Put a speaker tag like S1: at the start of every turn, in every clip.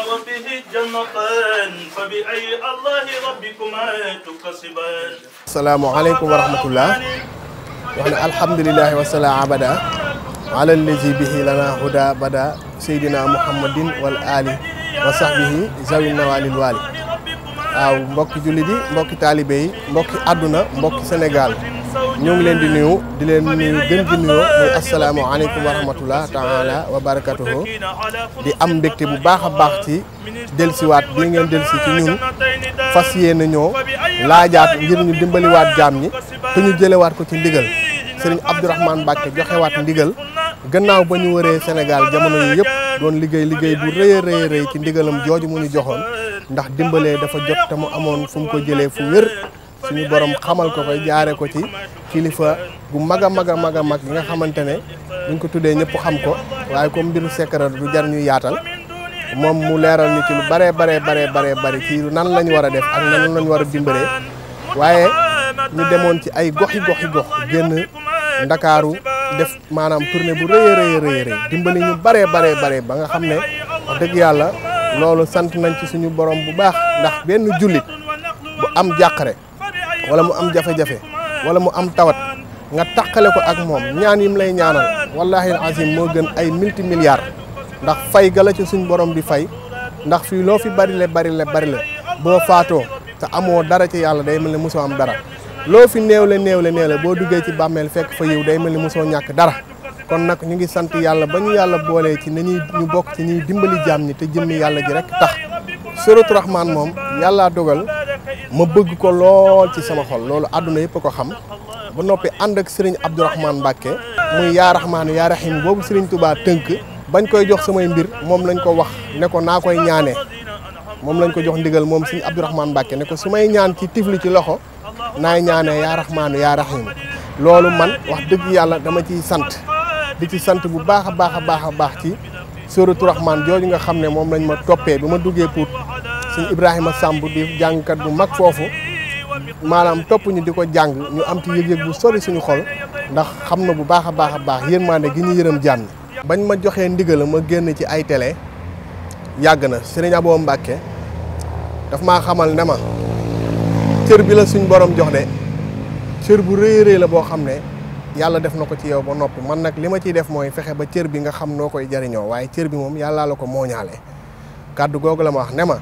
S1: وبه جنتان فبأي الله ربكما تكسبان.
S2: السلام عليكم ورحمة الله. وأنا الحمد لله والسلام أبدا على الذي به لنا هدى بدا سيدنا محمد والآل وصحبه ذوي النوال الوالي. waaw mbokki jullit yi mbokki taalibe yi mbokki àdduna mbokki Sénégal ñu ngi leen di nuyu gën di nuyoo muy asalaamaaleykum wa rahmatullah taala wa barakatuhu di am mbégte bu baax a baax ci dellusiwaat bii ngeen dellusi ci ñun fas yéene ñoo laajaat ngir ñu dimbaliwaat jaam ñi te ñu jëlewaat ko ci ndigal Serigne Abdourahmane Mbacké joxewaat ndigal gannaaw ba ñu wëree Sénégal jamono yi yëpp doon liggéey bu rëy ci ndigalam jooju mu ñu joxoon ndax dimbalee dafa jot te mu amoon fu mu ko jëlee fu wér suñu borom xamal ko koy jaare ko ci kilifa gu mag a mag yi nga xamante ne buñ ko tuddee ñëpp xam ko waaye comme mbiru secret du jar ñuy yaatal moom mu leeral ñu ci lu bare ci nan lañu war a def ak nan lañu war a dimbalee waaye ñu demoon ci ay gox génn Ndakaaru def maanaam tournée bu rëy dimbali ñu bare ba nga xam ne wax dëgg yàlla loolu sant nañ ci suñu borom bu baax ndax benn jullit bu am jàqare wala mu am jafe-jafe wala mu am tawat nga taqale ko ak moom ñaan yim lay ñaanal wallahi azim moo gën ay multimilliards ndax fay gala ci suñu borom di fay ndax fii loo fi bari le boo faatoo te amoo dara ci yàlla day mel ni mosoo am dara loo fi néew le boo duggee ci bàmmeel fekk fa yiw day mel ni mosoo ñàkk dara kon nag ñu ngi sant yàlla ba ñu yàlla boolee ci nañuy ñu bokk ci ñuy dimbali jaam ñi te jëmmi yàlla ji rek tax Suratul Rahman moom yàllaa dogal ma bëgg ko lool ci sama xol loolu àdduna yëpp ko xam ba noppi ànd ak Serigne Abdourahmane Mbacké muy yaa Rahmaan yaa Rahim boobu Serigne Touba tënk bañ koy jox samay mbir moom lañ ko wax ne ko naa koy ñaanee moom lañ ko jox ndigal moom Serigne Abdourahmane Mbacké ne ko su may ñaan ci tifli ci loxo naay ñaanee yaa Rahmaan yaa Rahim loolu man wax dëgg yàlla dama ciy sant di ci sant bu baax a baax ci Suratul Rahman jooju nga xam ne moom lañ ma toppee bi ma duggee Pout suñu Ibrahima Samb di jàngkat bu mag foofu maanaam topp ñu di ko jàng ñu am ci yëg-yëg bu sori suñu xol ndax xam na bu baax a baax yërmande gi ñu yërëm jàmm bañ ma joxee ndigal ma génn ci ay télé yàgg na Serigne Abo Mbacké daf maa xamal ne ma cër bi la suñ borom jox de cër bu rëy la boo xam ne yàlla def na ko ci yow ba noppi man nag li ma ciy def mooy fexe ba cër bi nga xam noo koy jariñoo waaye cër bi moom yàllaa la ko mooñaale kàddu googu la ma wax ne ma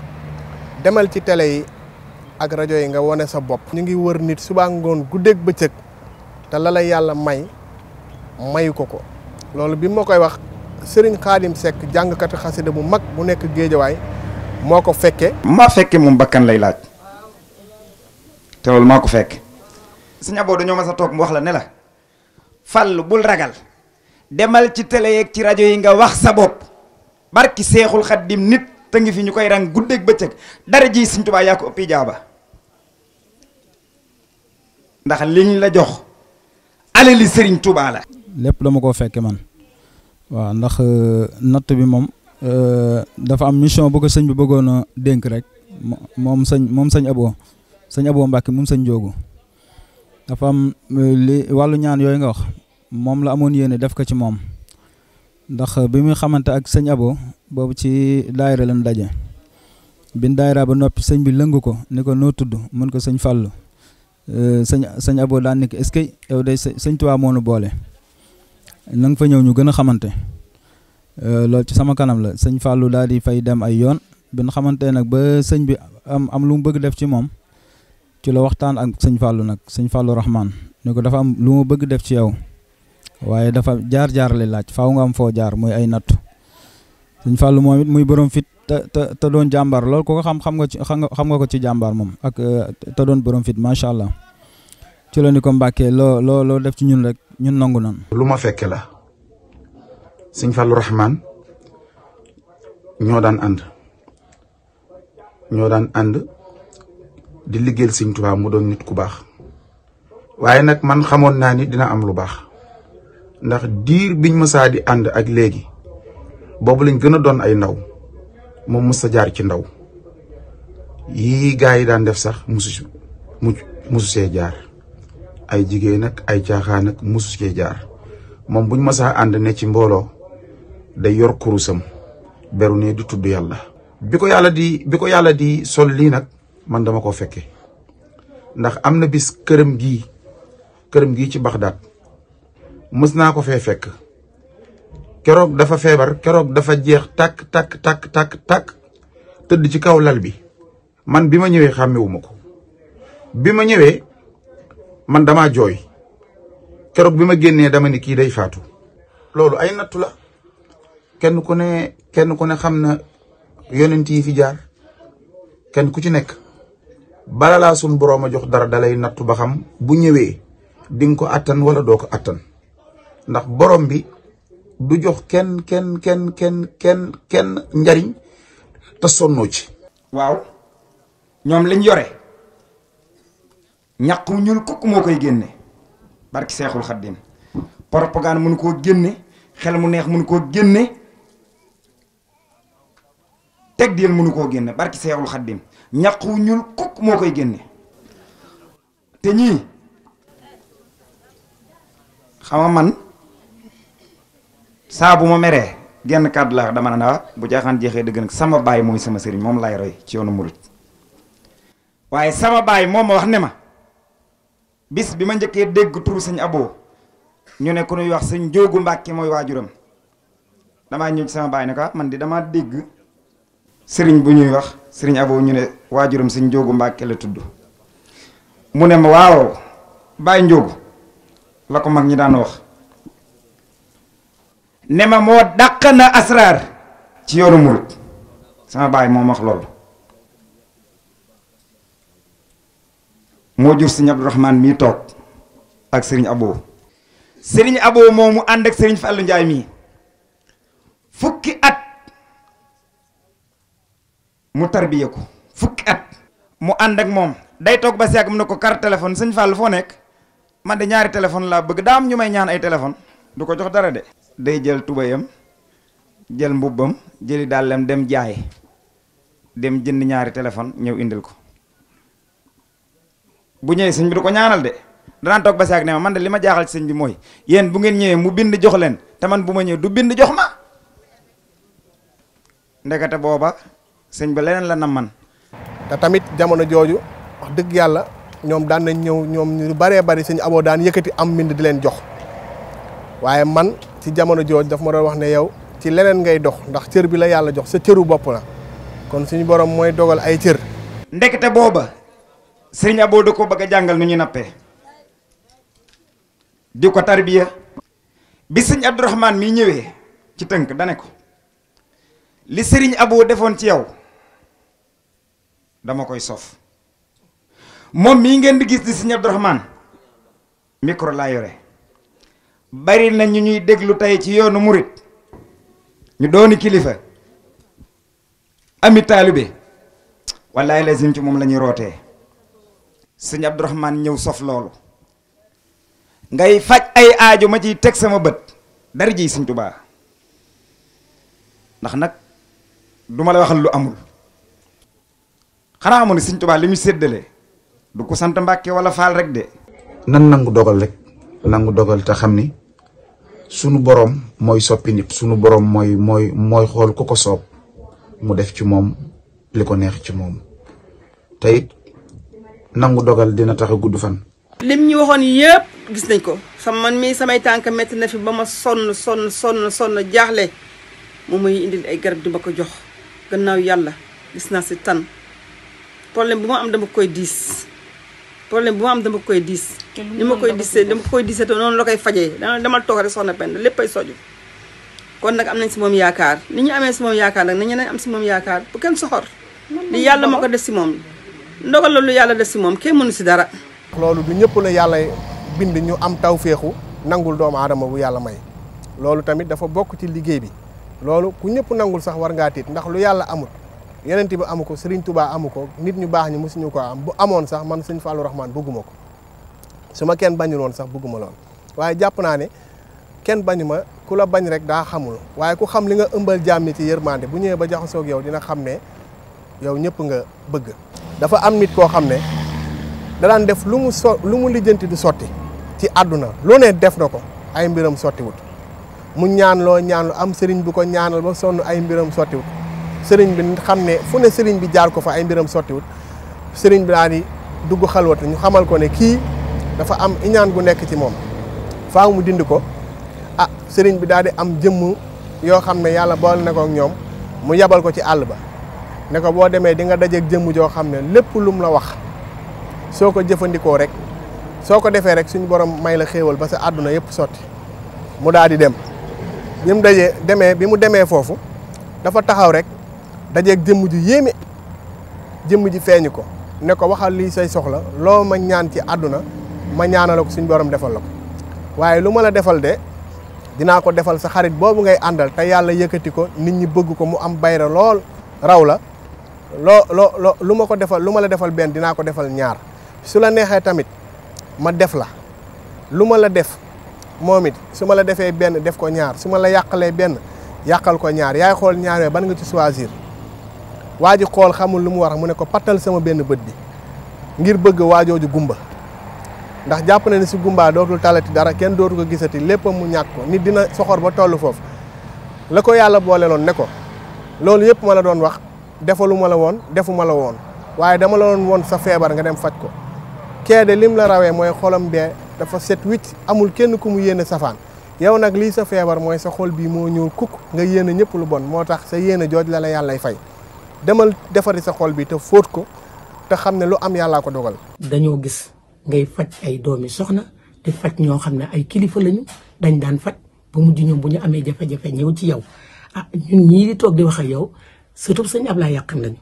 S2: demal ci télé yi ak rajo yi nga wone sa bopp ñu ngi wër nit suba ngoon guddeeg bëccëg te la yàlla mayu ko loolu bi ma koy wax Serigne Khadim Seck jàngkatu xasida bu mag bu nekk Géejawaay moo ko fekke
S3: maa fekke moom bakkan lay laaj te loolu maa ko fekk Sëñ Abo dañoo mas a toog mu wax la ne la Fall bul ragal demal ci télé yeeg ci rajo yi nga wax sa bopp barki Seexul Xaddim nit te ngi fi ñu koy rang guddeeg bëccëg dara ji Sëñ Tuubaa yaa ko ëppi jaaba ndax liñ la jox alali Sëriñ Tuubaa la.
S4: lépp dama koo fekke man waaw ndax natt bi moom dafa am mission bu ko sëñ bi bëggoon a dénk rek moom sëñ Abo Mbacké moom sëñ Joogu dafa am li wàllu ñaan yooyu nga wax moom la amoon yéene def ko ci moom ndax bi muy xamante ak sëñ Abo boobu ci daayira lañ daje bin daayira ba noppi sëñ bi lëngu ko ni ko noo tudd mën ko sëñ Fàllu sëñ Abo daan ni ko est-ce que yow day sëñ Tuubaa moo nu boole na nga fa ñëw ñu gën a xamante loolu ci sama kanam la sëñ Fàllu daal di fay dem ay yoon bin xamante nag ba sëñ bi am lu mu bëgg def ci moom ci la waxtaan ak sëñ Fallou nag sëñ Fallou Rahman ni ko dafa am lu ma bëgg def ci yow waaye dafa jaar la laaj faaw nga am foo jaar muy ay nattu sëñ Fallou moom it muy borom fit te doon jàmbaar loolu ko xam nga ko ci jàmbaar moom ak te doon borom fit macha allah ci la ni ko Mbàkke loo def ci ñun rek ñun nangu nan
S5: lu ma fekke la sëñ Fallou Rahman ñoo daan ànd di liggéeyal Sëñ Tuubaa mu doon nit ku baax waaye nag man xamoon naa ni dina am lu baax ndax diir biñ mësaa di ànd ak léegi boobu lañ gën a doon ay ndaw moom mës sa jaar ci ndaw yii gaa yi daan def sax musu see jaar ay jigéen ak ay caaxaan ak musu see jaar moom buñ mësaa ànd ne ci mbooloo day yor kurusam beru ne di tudd yàlla bi ko yàlla di sol lii nag man dama ko fekke ndax am na bis këram gii ci Baxdaad mës naa ko fee fekk keroog dafa feebar keroog dafa jeex takk tëdd ci kaw lal bi man bi ma ñëwee xàmmewuma ko bi ma ñëwee man dama jooy keroog bi ma génnee dama ni kii day faatu loolu ay nattu la kenn ku ne xam na yonent yi fi jaar kenn ku ci nekk bala laa sun boroom a jox dara dalay nattu ba xam bu ñëwee di nga ko attan wala doo ko attan ndax borom bi du jox kenn njariñ te sonnoo ci.
S3: waaw ñoom liñ yore ñaq wu ñuul kukk moo koy génne barki Seexul Xaddim propagande mënu koo génne xel mu neex mënu koo génne teg diel mënu koo génne barki Seexul Xaddim ñaq wu ñuul kukk moo koy génne te ñii xama man saa bu ma meree genn kàddu la dama ne bu jaaxaan jeexee dëgg nag sama baay mooy sama sëriñ moom lay roy ci yoonu murit waaye sama baay moom ma wax ne ma bis bi ma njëkkee dégg turu sëñ Abo ñu ne ku ñuy wax sëñ Njóogu Mbàkke mooy waajuram damaa ñëw ci sama baay ne ko man di dama dégg sëriñ bu ñuy wax sëriñ Abo ñu ne waajuram sëñ Njóogu Mbàkke la tudd mu ne ma waaw baay Njóogu la ko mag ñi daan wax ne ma moo dàq na asraar ci yoonu murit sama baay moom wax loolu moo jur sëriñ Abdourahmane mii toog ak sëriñ Abo moomu ànd ak sëriñ Fallou Ndiaye mii fukki at mu tarbiye ko fukki at mu ànd ak moom day toog ba si yàgg mu ne ko carte téléphone sëñ Fallou foo nekk man de ñaari téléphone laa bëgg daa am ñu may ñaan ay téléphone du ko jox dara de day jël tubayam jël mbubbam jëli dàllam dem jaay dem jënd ñaari téléphone ñëw indil ko bu ñëwee sëñ bi du ko ñaanal de danaan toog ba si ak ne ma man de li ma jaaxal ci sëñ bi mooy yéen bu ngeen ñëwee mu bind jox leen te man bu ma ñëwee du bind jox ma ndekete booba sëñ bi leneen la nam man
S2: te tamit jamono jooju wax dëgg yàlla ñoom daan nañ ñëw ñoom ñu baree bari sëñ Abo daan yëkkati am mbind di leen jox waaye man ci jamono jooju daf ma doon wax ne yow ci leneen ngay dox ndax cër bi la yàlla jox sa cëru bopp la kon suñu borom mooy dogal ay cër.
S3: ndekete booba sëriñ Abo da ko bëgg a jàngal nu ñuy nappee di ko tarbiya bi sëñ Abdourahmane mii ñëwee ci tënk dane ko li sëriñ Abo defoon ci yow dama koy sof moom mii ngeen di gis di sëñ Abdourahmane micro laa yore bari na ñu ñuy déglu tey ci yoonu murit ñu dooni kilifa ami taalibe wallaay lazim ci moom la ñuy rootee sëñ Abdourahmane ñëw sof loolu ngay faj ay aajo ma ciy teg sama bët dara ji sëñ Tuubaa ndax nag duma la waxal lu amul xanaa amoon ne sëñ Tuubaa li muy séddale du ko sant Mbàkke wala Faal rek de
S5: nan nangu dogal rek nangu dogal te xam ni sunu borom mooy soppi nit sunu borom mooy xool ku ko soob mu def ci moom li ko neex ci moom te it nangu dogal dina tax a gudd fan.
S6: lim ñu waxoon yëpp gis nañ ko man mii samay tànk metti na fi ba ma sonn jaaxle moom mooy indil ay garab di ma ko jox gannaaw yàlla gis naa si tan problème bu ma am dama koy diis ni ma koy diisee te noonu la koy fajee dama toog rek soxna Penda léppay soju kon nag am nañ si moom yaakaar ni ñu amee si moom yaakaar nag na ñeneen am si moom yaakaar bu kenn soxor li yàlla ma ko def si moom ndogal la lu yàlla def si moom kenn mënu si dara.
S2: loolu du ñëpp la yàlla bind ñu am tawféexu nangul doomu aadama bu yàlla may loolu tamit dafa bokk ci liggéey bi loolu ku ñëpp nangul sax war ngaa tiit ndax lu yàlla amut yeneen bi amu ko Serigne Touba amu ko nit ñu baax ñi mosuñu ko am bu amoon sax man sëñ Fallou Rahman bëgguma ko su ma kenn bañul woon sax bëgguma lool waaye jàpp naa ne kenn bañu ma ku la bañ rek daa xamul waaye ku xam li nga ëmbal jàmmi ci yërmande bu ñëwee ba jaxasoo ak yow dina xam ne yow ñëpp nga bëgg. dafa am nit koo xam ne da daan def lu mu lijjanti du sotti ci àdduna lu ne def na ko ay mbiram sottiwut mu ñaan loo am sëriñ bu ko ñaanal ba sonn ay mbiram sottiwut sëriñ bi xam ne fu ne sëriñ bi jaar ko fa ay mbiram sottiwut sëriñ bi daal di dugg xalwat ñu xamal ko ne kii dafa am iñaan gu nekk ci moom faaw mu dindi ko sëriñ bi daal di am jëmm yoo xam ne yàlla boole na ko ak ñoom mu yabal ko ci àll ba ne ko boo demee di nga dajeeg jëmm joo xam ne lépp lum la wax soo ko jëfandikoo rek soo ko defee rek suñu borom may la xéewal ba sa àdduna yëpp sotti mu daal di dem bi mu demee foofu dafa taxaw rek dajeeg jëmm ju yéeme jëmm ji feeñu ko ne ko waxal lii say soxla loo ma ñaan ci àdduna ma ñaanal ko suñu borom defal la ko waaye lu ma la defal de dinaa ko defal sa xarit boobu ngay àndal te yàlla yëkkati ko nit ñi bëgg ko mu am bayra lool raw la lu ma ko defal lu ma la defal benn dinaa ko defal ñaar su la neexee tamit ma def la lu ma la def moom it su ma la defee benn def ko ñaar su ma la yàqalee benn yàqal ko ñaar yaay xool ñaar yooyu ban nga ci choisir waa ji xool xamul lu mu war mu ne ko pattal sama benn bët bi ngir bëgg waajooju gumba ndax jàpp na ni si gumbaa dootul talati dara kenn dootu ko gisati lépp mu ñàkk ko nit dina soxor ba toll foofu la ko yàlla boole loon ne ko loolu yëpp ma la doon wax defaluma la woon defuma la woon waaye dama la doon woon sa feebar nga dem faj ko kee de lim la rawee mooy xolam bee dafa set wicc amul kenn ku mu yéene safaan yow nag lii sa feebar mooy sa xol bii moo ñëw kukk nga yéene ñëpp lu bon moo tax sa yéene jooj la yàllay fay demal defari sa xol bi te fóot ko te xam ne lu am yàllaa ko dogal.
S7: dañoo gis ngay faj ay doomi soxna di faj ñoo xam ne ay kilifa lañu dañ daan faj ba mujj ñoom bu ñu amee jafe-jafe ñëw ci yow ñun ñii di toog di wax ak yow surtout sëñ Ablaye yàqan nañu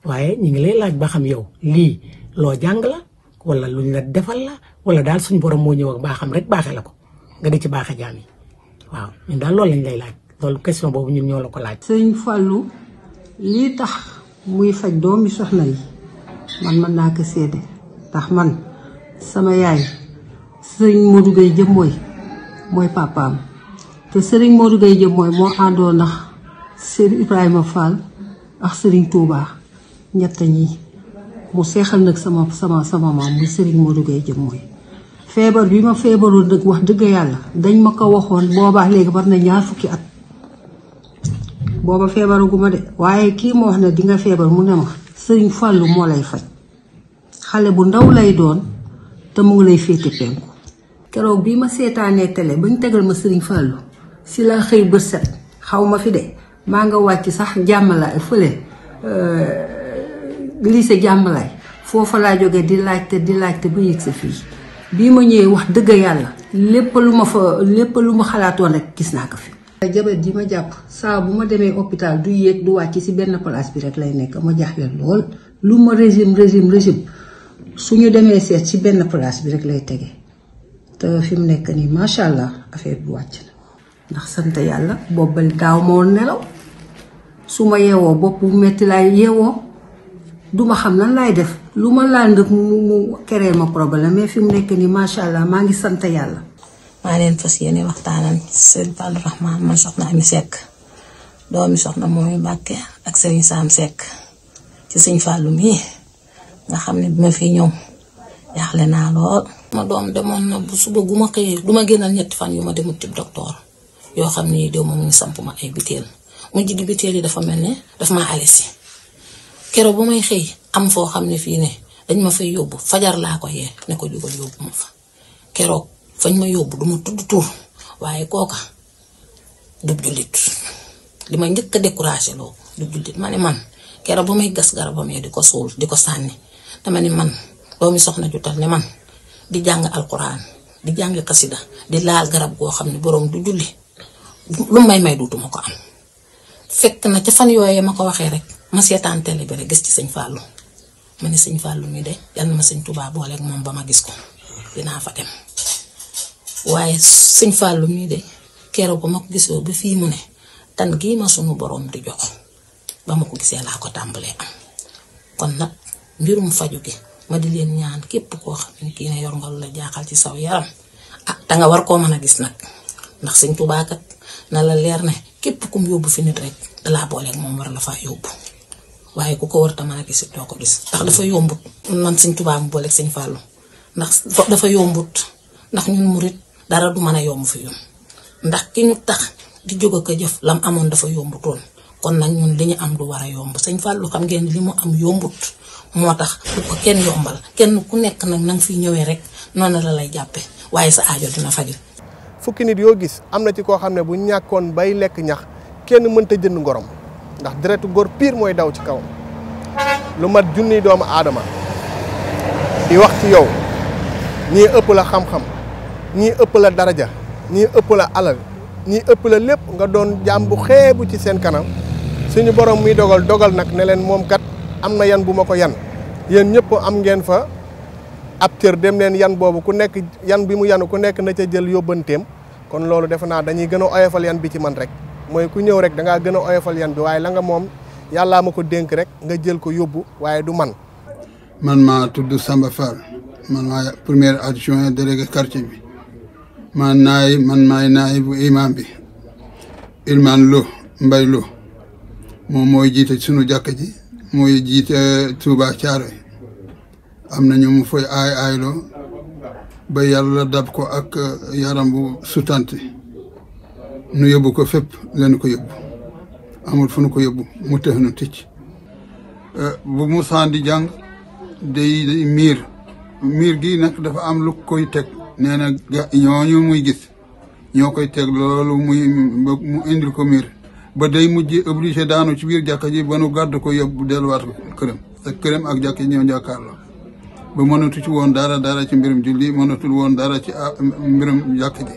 S7: waaye ñu ngi lay laaj ba xam yow lii loo jàng la wala luñ la defal la wala daal suñu borom moo ñëw ak baaxam rek baaxee la ko nga di ci baaxe jaam yi waaw ñun daal loolu lañ lay laaj loolu question boobu ñun ñoo la ko laaj.
S8: sëñ Fallou lii tax muy faj doomi soxna yi man mën naa ko seede ndax man sama yaay sëriñ Modou Gueye Jëmmooy mooy papaam te sëriñ Modou Gueye Jëmmooy moo àndoon ndax sëriñ Ibrahima Fall ak sëriñ Touba ñett ñi mu seexal nag sama maam muy sëriñ Modou Gueye Jëmmooy feebar bi ma feebaroon nag wax dëgg yàlla dañ ma ko waxoon boobaa léegi war na 20 fukki at booba feebaraguma de waaye kii ma wax ne di nga feebar mu ne ma sëriñ Fallou moo lay faj xale bu ndaw lay doon te mu ngi lay féete penku keroog bii ma seetaanee télé bañ tegal ma sëriñ Fallou si laa xëy bët set xaw ma fi de maa nga wàcc sax jàmmalaay fële lycée jàmmalaay foofa laa jógee di laajte ba yëg sa fii bii ma ñëwee wax dëgg yàlla lépp lu ma xalaatoon rek gis naa ko fi. jabet ji ma jàpp saa bu ma demee hôpital du yéeg du wàcc si benn place bi rek lay nekk ma jaaxle lool lu ma régime suñu demee seet ci benn place bi rek lay tege te fi mu nekk nii macha allah affaire bi wàcc na. ndax sant yàlla boobu daaw moo nelaw su ma yeewoo bopp bu metti laay yeewoo duma xam lan laay def lu ma laal ndëg mu créé ma problème mais fi mu nekk nii macha allah maa ngi sant yàlla.
S9: maa leen fas yéene waxtaanal sëriñ Fallou Rahman man soxna Ami Seck doomi soxna mooy Mbàkke ak sëriñ Sam Seck ci sëñ Fallou mii nga xam ne bi ma fi ñëw jaaxle naa lool. ma doom demoon na bu suba gu ma xëyee du ma génnal 3 fan yu ma demut ci docteur yoo xam ne déw moom ñu samp ma ay biteel mu jigi biteel yi dafa mel ne daf maa alesi keroog bu may xëy am foo xam ne fii ne dañ ma fay yóbbu fajar laa ko yee ne ko jógal yóbbu ma fa keroog fañ ma yóbbu du ma tudd tur waaye kooka du jullit li ma njëkk a découragé loo du jullit ma ne man keroog ba may gas garabam yi di ko suul di ko sànni dama ne man doomi soxna jutal ne man di jàng alquran di jàng kasida di laal garab goo xam ne borom du julli lu may duutuma ko am fekk na ca fan yooyee ma ko waxee rek ma seetaan télé bi rek gis ci sëñ Fallou ma ne sëñ Fallou mi de yal na ma sëñ Touba booleeg moom ba ma gis ko dinaa fa dem waaye sëñ Fallou mii de keroog ba ma ko gisoo ba fii mu ne tan gii ma sunu borom di jox ba ma ko gisee laa ko tàmbalee am kon nag mbirum faju gi ma di leen ñaan képp koo xam ne kii ne yor nga lu la jaaxal ci saw yaram da nga war koo mën a gis nag ndax sëñ Touba kat na la leer ne képp kum yóbbu fi nit rek dalaa booleeg moom war la faa yóbbu waaye ku ko war ta mën a gis doo ko gis ndax dafa yombut man sëñ Touba mu booleeg sëñ Fallou ndax dafa yombut ndax ñun murit dara du mën a yomb fi ñun ndax ki ñu tax di jóg ak a jëf lam amoon dafa yombutoon kon nag ñun li ñu am du war a yomb sëñ Fallou xam ngeen li mu am yombut moo tax du ko kenn yombal kenn ku nekk nag nanga fi ñëwee rek noonu la lay jàppe waaye sa aajo dina faju
S2: fukki nit yoo gis am na ci koo xam ne bu ñàkkoon bay lekk ñax kenn mënta jënd ngorom ndax deretu góor pire mooy daw ci kaw lu mat junniy doomu aadama di wax ci yow ñii ëpp la xam-xam ñii ëpp la daraja ñii ëpp la alal ñii ëpp la lépp nga doon jaam bu xeebu ci seen kanam suñu borom muy dogal nag ne leen moom kat am na yan bu ma ko yan yéen ñëpp am ngeen fa ab cër dem leen yan boobu ku nekk yan bi mu yanu ku nekk na ca jël yóbbanteem kon loolu defe naa dañuy gën a oyofal yan bi ci man rek mooy ku ñëw rek da ngaa gën a oyofal yan bi waaye la nga moom yàllaa ma ko dénk rek nga jël ko yóbbu waaye du man.
S10: man maa tudd Samba Fall man maa premier adjoint délégué quartier bi man maay naay bu imam bi Ilman Lo Mbay Lo moom mooy jiite sunu jàkka ji mooy jiite Touba Thiaroye am na ñu mu fay ayloo ba yàlla dab ko ak yaram bu sutante nu yóbbu ko fépp leen ko yóbbu amul fu nu ko yóbbu mu tëx nu ticc bu musaan di jàng day miir gi nag dafa am lu koy teg nee na ñooñu muy gis ñoo koy teg loolu mu indil ko miir ba day mujj obligé daanu ci biir jàkka ji ba nu gàdd ko yóbbu delluwaat ko këram te këram ak jàkka ji ñoo jàkkaarloo ba mënatu ci woon dara ci mbirum julli mënatul woon dara ci mbirum jàkka ji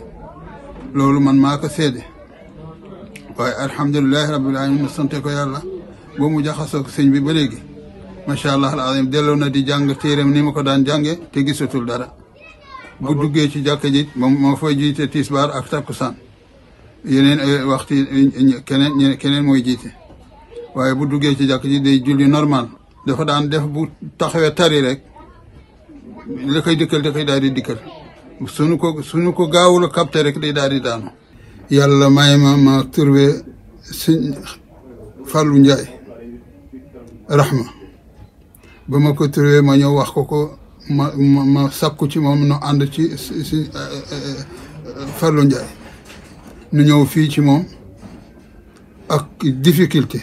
S10: loolu man maa ko seede waaye alhamdulilahi rabbil alamin ma sante ko yàlla ba mu jaxasoo ko sëñ bi ba léegi macha allah al azim delloo na di jàng téeram ni ma ko daan jànge te gisatul dara bu duggee ci jàkka ji moom moo fay jiite tisbaar ak takkusaan yeneen waxtu keneen mooy jiite waaye bu duggee ci jàkka ji day julli normal dafa daan def bu taxawee tari rek la koy dikkal da koy daal di dikkal suñu ko gaawul a capté rek day daal di daanu yàlla may ma trouvé sëñ Fallou Ndiaye rahma ba ma ko trouvé ma ñëw wax ko ma sakku ci moom nu ànd ci si Fallou Ndiaye nu ñëw fii ci moom ak difficulté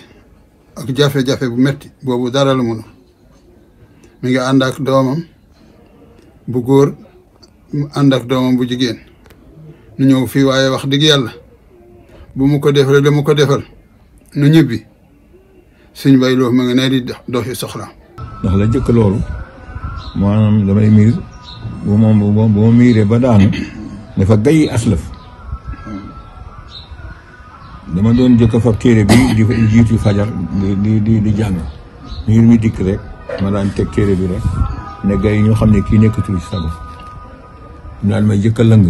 S10: ak jafe-jafe bu metti boobu dara la mënu mi ngi ànd ak doomam bu góor mu ànd ak doomam bu jigéen nu ñëw fii waaye wax dëgg yàlla bu mu ko defee dama ko defal nu ñibbi suñ bay loo ma nga ne di doxi soxla
S11: ndax la jëkk loolu maanaam damay miir bu ma miiree ba daanu dafa gay aslaf dama doon jëkk fab téere bi di jiitu fajar di jàng miir mi dikk rek ma daan teg téere bi rek ne gay ñoo xam ne kii nekkatul ci sago daal may jëkk a lëng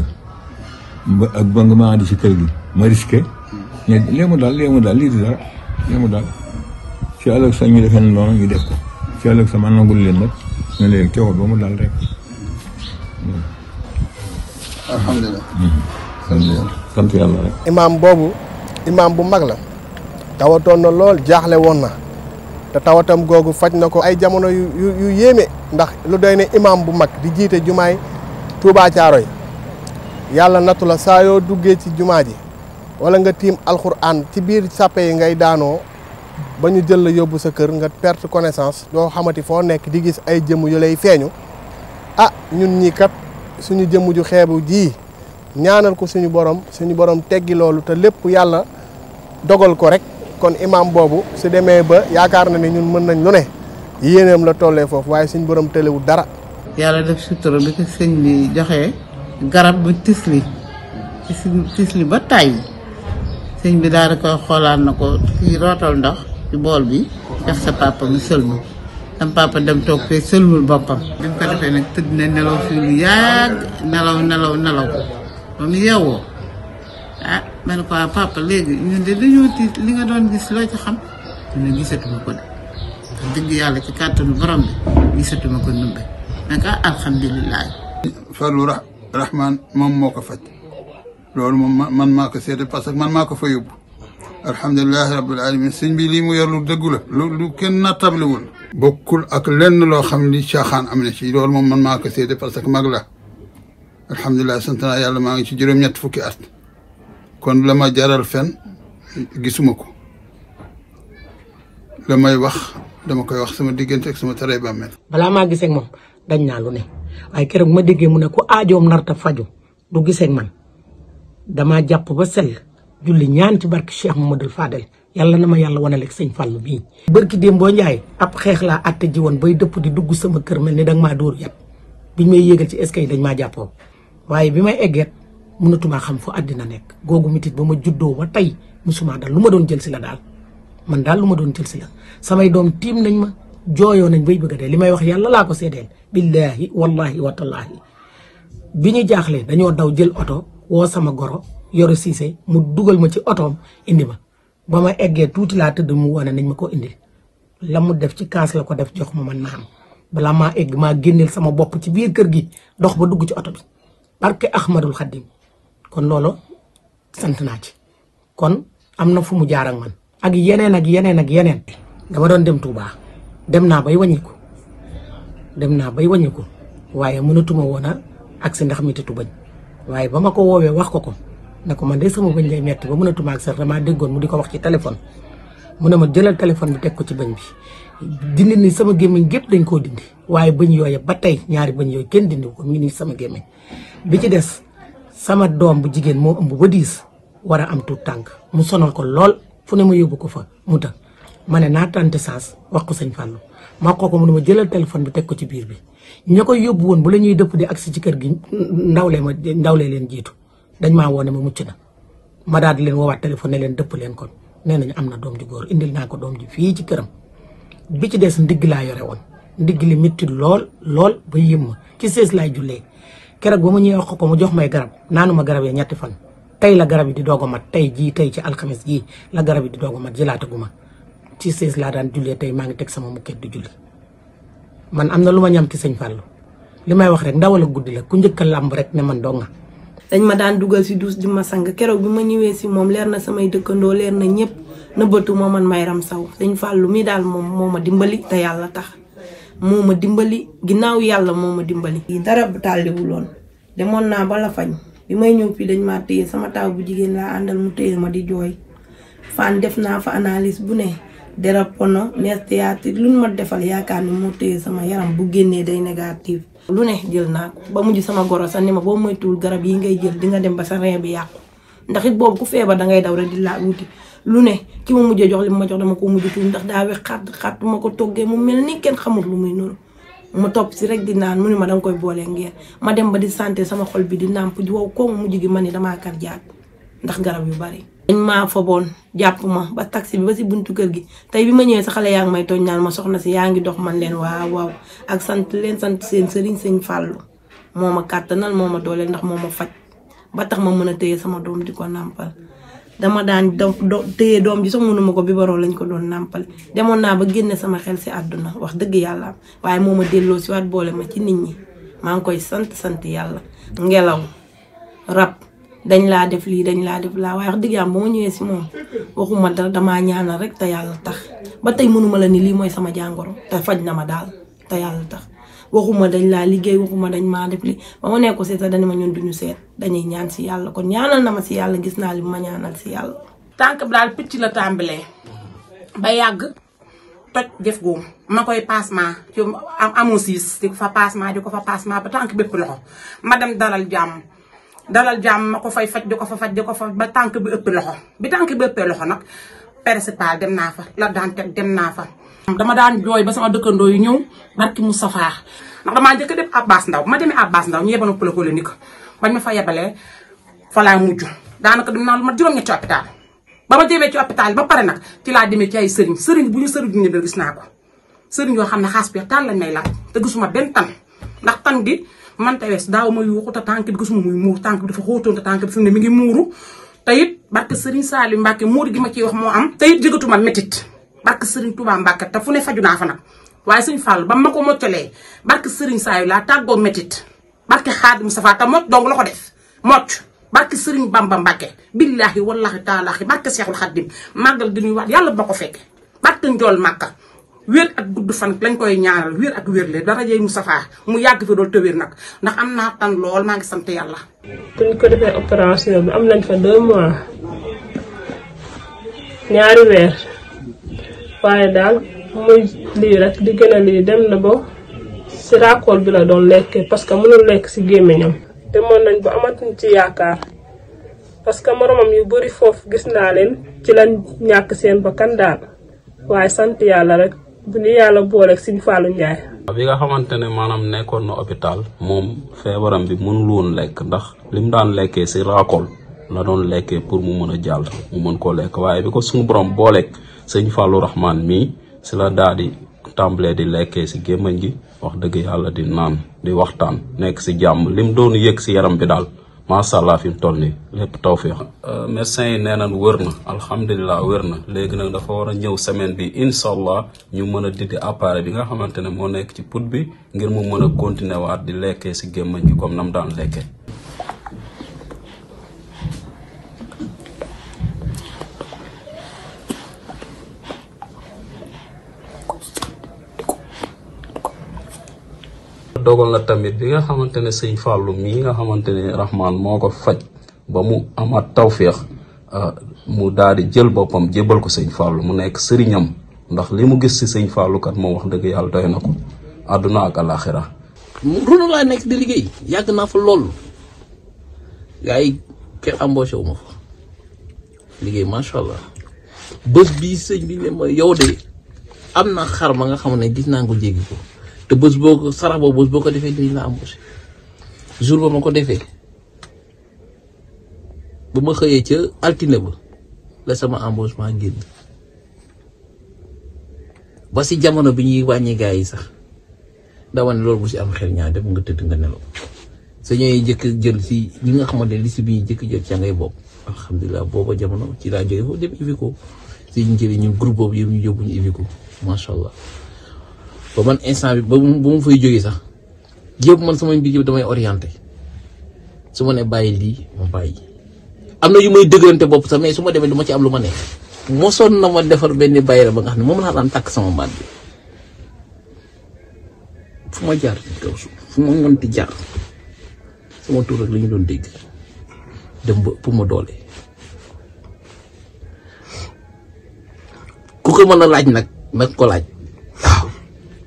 S11: ak ba nga ma andi ci kër gi ma risqué ne léemu daal lii di dara léemu daal ci ëllëg sa ñu defee noonu ñu def ko ci ëllëg sa man nangul leen nag ne leen teewul ba mu daal rek
S10: alhamdulilah
S11: sant yàlla rek
S2: imaam bu mag la tawatoon na lool jaaxle woon na te tawatam googu faj na ko ay jamono yu yéeme ndax lu doy ne imaam bu mag di jiite jumaay Touba Thiaroye yàlla nattu la saa yoo duggee ci jumaa ji wala nga tiim alxuraan ci biir sàppe yi ngay daanoo ba ñu jël la yóbbu sa kër nga perte connaissance doo xamati foo nekk di gis ay jëmm yu lay feeñu ah ñun ñii kat suñu jëmm ju xeebu ji ñaanal ko suñu borom teggi loolu te lépp yàlla dogal ko rek kon imaam boobu su demee ba yaakaar na ne ñun mën nañ lu ne yéeneem la tollee foofu waaye suñu borom tëlewul dara.
S12: yàlla def sutura bi ko sëñ bi joxee garab bu tisli ba tàyyi sëñ bi daal di koy xoolaat na ko kii rootal ndox ci bool bi def sa papa mu sëlmu sam papa dem toog fee sëlmul boppam. bi mu ko defee nag tëdd na nelaw fii lu yàgg nelaw ba mu yeewoo ah ma ne ko papa léegi ñun de dañoo tiit li nga doon gis loo ci xam ñu ne gisatuma ko de wax dëgg yàlla ci kàttanu borom bi gisatuma ko numbe nag alhamdulilah.
S10: Fallou Rahman moom moo ko faj loolu moom man maa ko seede parce que man maa ko fa yóbbu alhamdulilah rabbil alamin sëñ bi lii mu yor lu dëggu la lu kenn nattablewul bokkul ak lenn loo xam ni caaxaan am na ci loolu moom man maa ko seede parce que mag la alhamdulilah sant naa yàlla maa ngi ci juróom-ñett fukki at kon la ma jaral fen gisuma ko la may wax dama koy wax sama diggante ak sama taray bàmmeel.
S7: balaa maa gisee ak moom dañ naa lu ne waaye keroog ma déggee mu ne ku aajoom narta faju du gisee ak man damaa jàpp ba sell julli ñaan ci barke Cheikh Mamadou Fadel yàlla na ma yàlla wanaleeg sëñ Fallou bii. barki démb boo njaay ab xeex laa atte ji woon bay dëpp di dugg sama kër mel ni danga maa dóor yat biñ may yéegal ci escalier dañ maa jàppoo waaye bi may eggeet mënatumaa xam fu àddina nekk googu mitit ba ma juddoo ba tey musuma dal lu ma doon jël si la daal man daal lu ma doon jël si la samay doom tiim nañ ma jooyoo nañ bay bëgg a dee li may wax yàlla laa ko seedeel billaahi wallahi watallaahi bi ñu jaaxlee dañoo daw jël oto woo sama goro Yoro Cissé mu dugal ma ci otoom indi ma ba ma eggee tuuti laa tëdd mu wane nañ ma ko indil la mu def ci kaas la ko def jox ma man naan balaa maa egg maa génneel sama bopp ci biir kër gi dox ba dugg ci oto bi barke Ahmadul Xaddim kon loolu sant naa ci kon am na fu mu jaar ak man ak yeneen ak yeneen ak yeneen dama doon dem Touba dem naa bay wàññiku waaye mënatuma woon a ak si ndax mititu bañ waaye ba ma ko woowee wax ko ne ko man de sama bañ lay metti ba mënatuma ak sax damaa déggoon mu di ko wax ci téléphone mu ne ma jëlal téléphone bi teg ko ci bañ bi dindi ni sama gémmiñ gépp dañ koo dindi waaye bañ yooyu ba tey ñaari bañ yooyu kenn dindi ko mi ngi nii sama gémmiñ bi ci des sama doom bu jigéen moo ëmb ba 10 war a am tuut tànk mu sonal ko lool fu ne ma yóbbu ko fa mu ta ma ne naa tante sens wax ko sëñ Fallou ma ko mu ne ma jëlal téléphone bi teg ko ci biir bi ña koy yóbbu woon bu la ñuy dëpp di agsi ci kër gi ndawlee leen jiitu dañ maa woone ma mucc na ma daal di leen woowaat téléphone ne leen dëpp leen kon nee nañu am na doom ju góor indil naa ko doom ji fii ci këram bi ci des ndigg laa yore woon ndigg li métti lool ba yëm ma ci sées laay jullee keroog ba ma ñëwee wax ko mu jox may garab naanuma garab yi ñetti fan tey la garab yi di doog a mat tey ci alxames jii la garab yi di doog a mat jëlaataguma ci sées laa daan jullee tey maa ngi teg sama mukket di julli man am na lu ma ñam ci sëñ Fallou li may wax rek ndawal a guddi la ku njëkk a làmb rek ne man dong nga
S13: dañ ma daan dugal si duus di ma sang keroog bi ma ñëwee si moom leer na samay dëkkandoo leer na ñëpp nëbbatu moo man Mayram Saw sëñ Fallou mi daal moom moo ma dimbali te yàlla tax moo ma dimbali ginnaaw yàlla moo ma dimbali. dara bu tàlliwuloon demoon naa ba la fañ bi may ñëw fii dañ ma téye sama taaw bu jigéen laa àndal mu téye ma di jooy fan def naa fa analyse bu ne dera pono nees théâtre lu ma defal yaakaar ni moo téye sama yaram bu génnee day négatif. lu ne jël naa ko ba mujj sama goro sax ni ma boo moytuwul garab yi ngay jël di nga dem ba sa rein bi yàqu ndax it boobu ku feebar dangay daw rek di laa wuti lu ne ki ma mujjee jox li ma jox dama ko mujj tuuti ndax daa wex xat ma ko toggee mu mel ni kenn xamul lu muy nuru mu topp si rek di naan mu ni ma danga koy boolee ngeen ma dem ba di santé sama xol bi di nàmp ji wow ko mujj gi ma ni damaa cardiaque ndax garab yu bari. dañ maa foboon jàpp ma ba taxi bi ba si buntu kër gi tey bi ma ñëwee sa xale yaa ngi may tooñ naan ma soxna si yaa ngi dox man leen waaw ak sant seen sëriñ sëñ Fallou moo ma kàttanal moo ma dooleel ndax moo ma faj ba tax ma mën a téye sama doom di ko nàmpal dama daan téye doom ji sax mënuma ko bibaroo lañ ko doon nàmpal demoon naa ba génne sama xel si àdduna wax dëgg yàlla waaye moo ma delloo si waat boole ma ci nit ñi maa ngi koy sant yàlla ngelaw rab dañ laa def lii dañ laa def laa waaye wax dëgg yàlla ba ma ñëwee si moom waxuma dara damaa ñaanal rek te yàlla tax ba tey mënuma la ni lii mooy sama jàngoro te faj na ma daal te yàlla tax waxuma dañ laa liggéey waxuma dañ maa def li ba ma nekk ko seet sax dañu ma ñun duñu seet dañuy ñaan si yàlla kon ñaanal na ma si yàlla gis naa li ma ñaanal si yàlla.
S14: tànk bi daal picc la tàmbalee ba yàgg toj def góom ma koy passement ci amoo siis di ko fa passement ba tànk bépp loxo ma dem dalal jàmm ma ko fay faj di ko fa ba tànk bi ëpp loxo bi tànk bi ëppee loxo nag principal dem naa fa la daan teg dem naa fa. dama daan jooy ba sama dëkkandoo yu ñëw barki Moustapha ndax damaa njëkk a dem Abbas Ndaw ma demee Abbas Ndaw ñu yebal ma polyclinique bañ ma fa yebalee fa laa mujj daanaka dem naa lu ma juróom-ñetti hôpital ba ma jëmee ci hôpital ba pare nag ci laa demee ci ay sëriñ bu ñu sëriñ ñu ne gis naa ko sëriñ yoo xam ne xaas bi taal lañ may laaj te gisuma benn tan ndax tan gi man tey wees daaw ma yuuxu te tànk bi gisuma muy muur tànk bi dafa xóotoon te tànk bi fi mu ne mi ngi muuru te it barke Serigne Saliou Mbacke muur gi ma ciy wax moo am te it jëgatuma métit barke Serigne Touba Mbacke te fu ne faju naa fa nag waaye Serigne Fall ba ma ko moccalee barke Serigne Saliou laa tàggoo métit barke Xaadim Moustapha te mocc dong la ko def mocc barke Serigne Bamba Mbacke billahi wallahi taalahi barke Seexul Xaadim màggal di ñuy wax yàlla ba ko fekke barke Njool Màkka wér ak gudd fan lañ koy ñaanal wér ak wér le darajey Moustapha mu yàgg fi dool te wér nag ndax am naa tan lool maa ngi sant yàlla.
S15: buñ ko defee opération bi am nañ fa 2 mois ñaari weer waaye daal muy lii rek di gën a lii dem na ba si raakool bi la doon lekkee parce que mënul lekk si gémmiñam demoon nañ ba amatuñ ci yaakaar parce que moromam yu bari foofu gis naa leen ci lañ ñàkk seen bakkan daal waaye sant yàlla rek bu ñu yàlla booleeg Sëñ Fallou Ndiaye.
S16: bi nga xamante ne maanaam nekkoon na hôpital moom feebaram bi mënul woon lekk ndax lim daan lekkee si raakool la doon lekkee pour mu mën a jàll mu mën koo lekk waaye bi ko suñu borom booleeg Sëñ Fallou Rahman mii si la daal di tàmbalee di lekkee si gémmañ gi wax dëgg yàlla di naan di waxtaan nekk si jàmm lim doon yëg si yaram bi daal macha allah fi mu toll nii lépp tawfeex. médecin yi nee nañ wër na alhamdulilah wër na léegi nag dafa war a ñëw semaine bi incha allah ñu mën a dindi appareil bi nga xamante ne moo nekk ci put bi ngir mu mën a continuer waat di lekkee si gémmañ gi comme nam daan lekkee. dogal na tamit bi nga xamante ne Sëñ Fallou mii nga xamante ne Rahman moo ko faj ba mu amaat tawféex mu daal di jël boppam jébbal ko Sëñ Fallou mu nekk sëriñam ndax li mu gis si Sëñ Fallou kat moom wax dëgg yàlla doy na ko àdduna ak alaxira.
S17: Rono laa nekk di liggéey yàgg naa fa lool gars yi kenn embauché wu ma fa liggéey macha allah bés bii sëñ bi ne ma yow de am na xar ma nga xam ne gis naa ko jéggi ko. te bés boo ko sarax boobu bés boo ko defee dinañ la embauché jour ba ma ko defee ba ma xëyee ca altine ba la sama embauchement génn ba si jamono bi ñuy wàññi gars yi sax dama ne loolu bu si am xel ñaar def nga tëdd nga nelaw sa ñooy jëkk jël si ñi nga xamante ne liste bi ñuy jëkk jël ca ngay bopp alhamdulilah booba jamono ci laa jógee foofu dem Ivico si ñu jëlee ñun groupe boobu yëpp ñu yóbbu ñu Ivico macha allah. ba man instant bi ba mu fay jógee sax yëpp man sama mbir yëpp damay orienté su ma ne bàyyi lii ma bàyyi am na yu may dëgërante bopp sax mais su ma demee du ma ci am lu ma nekk mosoon na ma defar benn bàyyi ba nga xam ne moom laa daan takk sama baat bi fu ma jaar kaw suuf fu ma mënti jaar sama tur rek la ñu doon dégg dem ba pour ma doole ku ko mën a laaj nag ko laaj.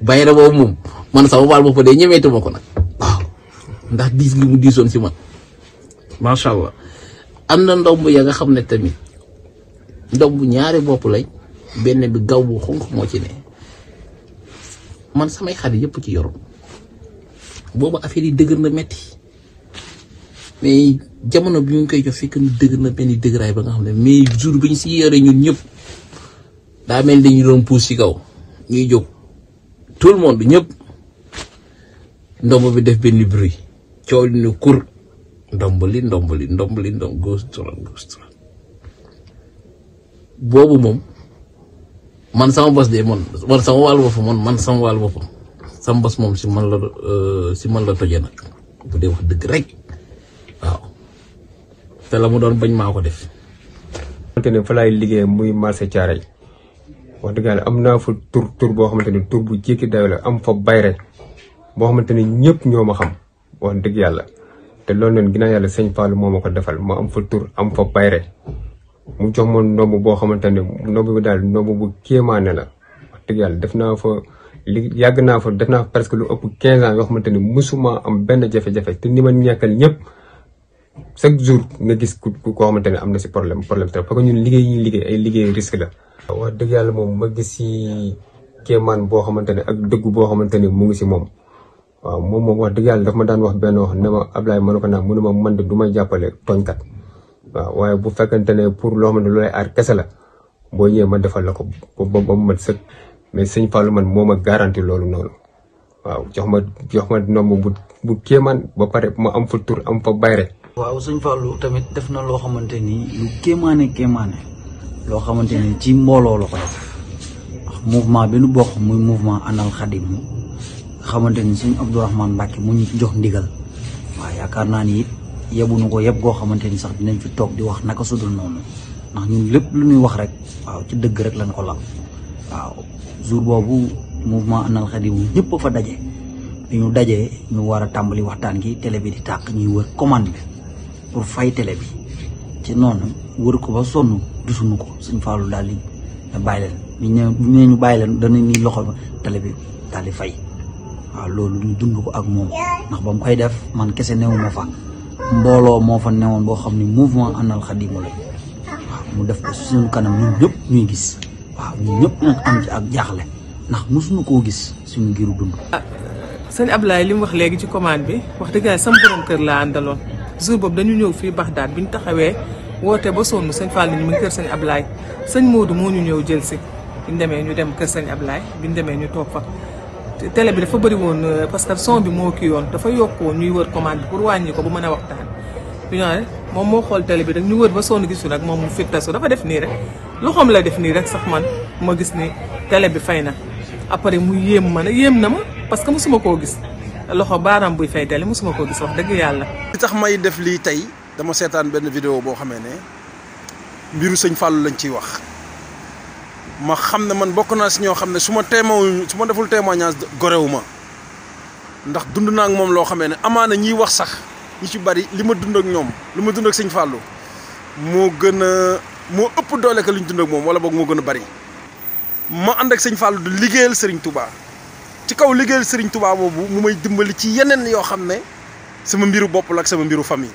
S17: bayra boobu moom man sama wàll bopp de ñemeetu ma ko nag waaw ndax diis li mu diisoon si man macha allah am na ndomb ya nga xam ne tamit ndomb ñaari bopp lañ benn bi gaw bu xonq moo ci ne man samay xarit yëpp ci yoroon boobu affaire yi dëgër na metti mais jamono bi ñu koy jox fekk na dëgër na benn dëgëraay ba nga xam ne mais jour bi ñu si yore ñun ñëpp daa mel dañu doon puus si kaw ñuy jóg. tout le monde ñëpp ndomb bi def benn bruit coow li ne kur ndomb li gauche droite boobu moom man sama bos de man sama wàllu boppam man sama wàllu boppam sama bos moom si man la tojee nag bu dee wax dëgg rek waaw te la mu doon bañ maa ko def.
S18: xamante ne fa laay liggéey muy marché Thiaroye wax dëgg yàlla am naa fa tur boo xamante ni tur bu jékki dayo la am fa bayre boo xamante ni ñëpp ñoo ma xam wax dëgg yàlla te loolu noonu ginnaaw yàlla Sëñ Fallou moo ma ko defal ma am fa tur am fa bayre mu jox ma ndomb boo xamante ne ndomb bi daal ndomb bu kéemaane la wax dëgg yàlla def naa fa yàgg naa fa def naa fa presque lu ëpp 15 ans yoo xamante ni musuma am benn jafe-jafe te ni ma ñàkkal ñëpp chaque jour nga gis ku koo xamante ne am na si problème parce que ñun liggéey yi ñuy liggéey ay liggéey risque la. wax dëgg yàlla moom ma gis si kéemaan boo xamante ne ak dëgg boo xamante ne mu ngi si moom waaw moom wax dëgg yàlla daf ma daan wax benn wax ne ma Ablaye mënu ko naa mënu ma man de du may jàppale tooñkat waaw waaye bu fekkente ne pour loo xamante ne lu lay aar kese la boo ñëwee ma defal la ko ba mu mat sëkk mais Sëñ Fallou man moo ma garanti loolu noonu waaw jox ma nomb bu kéemaan ba pare ma am fa tur am fa bayre.
S19: waaw Sëñ Fallou tamit def na loo xamante ni lu kéemaane loo xamante ni ci mbooloo la ko def mouvement bi nu bokk muy mouvement Anal Khadim nga xamante ni Sëñ Abdourahmane Mbacke mu ñu jox ndigal waaw yaakaar naa ni it yebuñu ko yeb goo xamante ni sax dinañ fi toog di wax naka sudul noonu ndax ñun lépp lu ñuy wax rek waaw ci dëgg rek lañ ko lal waaw jour boobu mouvement Anal Khadim ñëpp fa daje bi ñu dajee ñu war a tàmbali waxtaan gi télé bi di tàq ñuy wër commande bi pour fay télé bi ci noonu wër ko ba sonn gisuñu ko Sëñ Fallou daal di bàyyi leen ñu ñu bàyyi leen dana ni loxo télé bi daal di fay waaw loolu ñu dund ko ak moom ndax ba mu koy def man kese newuma fa mbooloo moo fa newoon boo xam ne mouvement àndal xadimu la waaw mu def ko suñu kanam ñun ñëpp ñuy gis waaw ñun ñëpp nag am ci ak jaaxle ndax mosuñu koo gis suñu giru dund.
S20: sëñ Ablaye li mu wax léegi ci commande bi wax dëgg yàlla sama borom kër laa àndaloon jour boobu dañu ñëw fii Baxdaad bi ñu taxawee woote ba sonn sëñ Fall ñu ngi kër sëñ Ablaye sëñ Modou moo ñu ñëw jël si bi ñu demee ñu dem kër sëñ Ablaye bi ñu demee ñu toog fa. télé bi dafa bëri woon parce que son bi moo kii yoon dafa yokk woon ñuy wër commande bi pour wàññi ko bu mën a waxtaan bi ñoo ne moom moo xool télé bi rek ñu wër ba sonn gisu nag moom mu fittasu dafa def nii rek loxoom la def nii rek sax man ma gis ni télé bi fay na après mu yéem ma ne yéem na ma parce que mosuma koo gis loxo baaraam buy fay télé mosuma koo gis wax dëgg yàlla.
S21: li tax may def lii tey dama seetaan benn vidéo boo xamee ne mbiru sëñ Fallou lañ ciy wax ma xam ne man bokk naa si ñoo xam ne su ma deful témoignage gorewu ma ndax dund naa ak moom loo xamee ne amaana ñiy wax sax ñi ci bari li ma dund ak ñoom li ma dund ak sëñ Fallou moo ëpp doole que li ñu dund ak moom wala boog moo gën a bari ma ànd ak sëñ Fallou di liggéeyal Serigne Touba ci kaw liggéeyal Serigne Touba boobu mu may dimbali ci yeneen yoo xam ne sama mbiru bopp la ak sama mbiru famille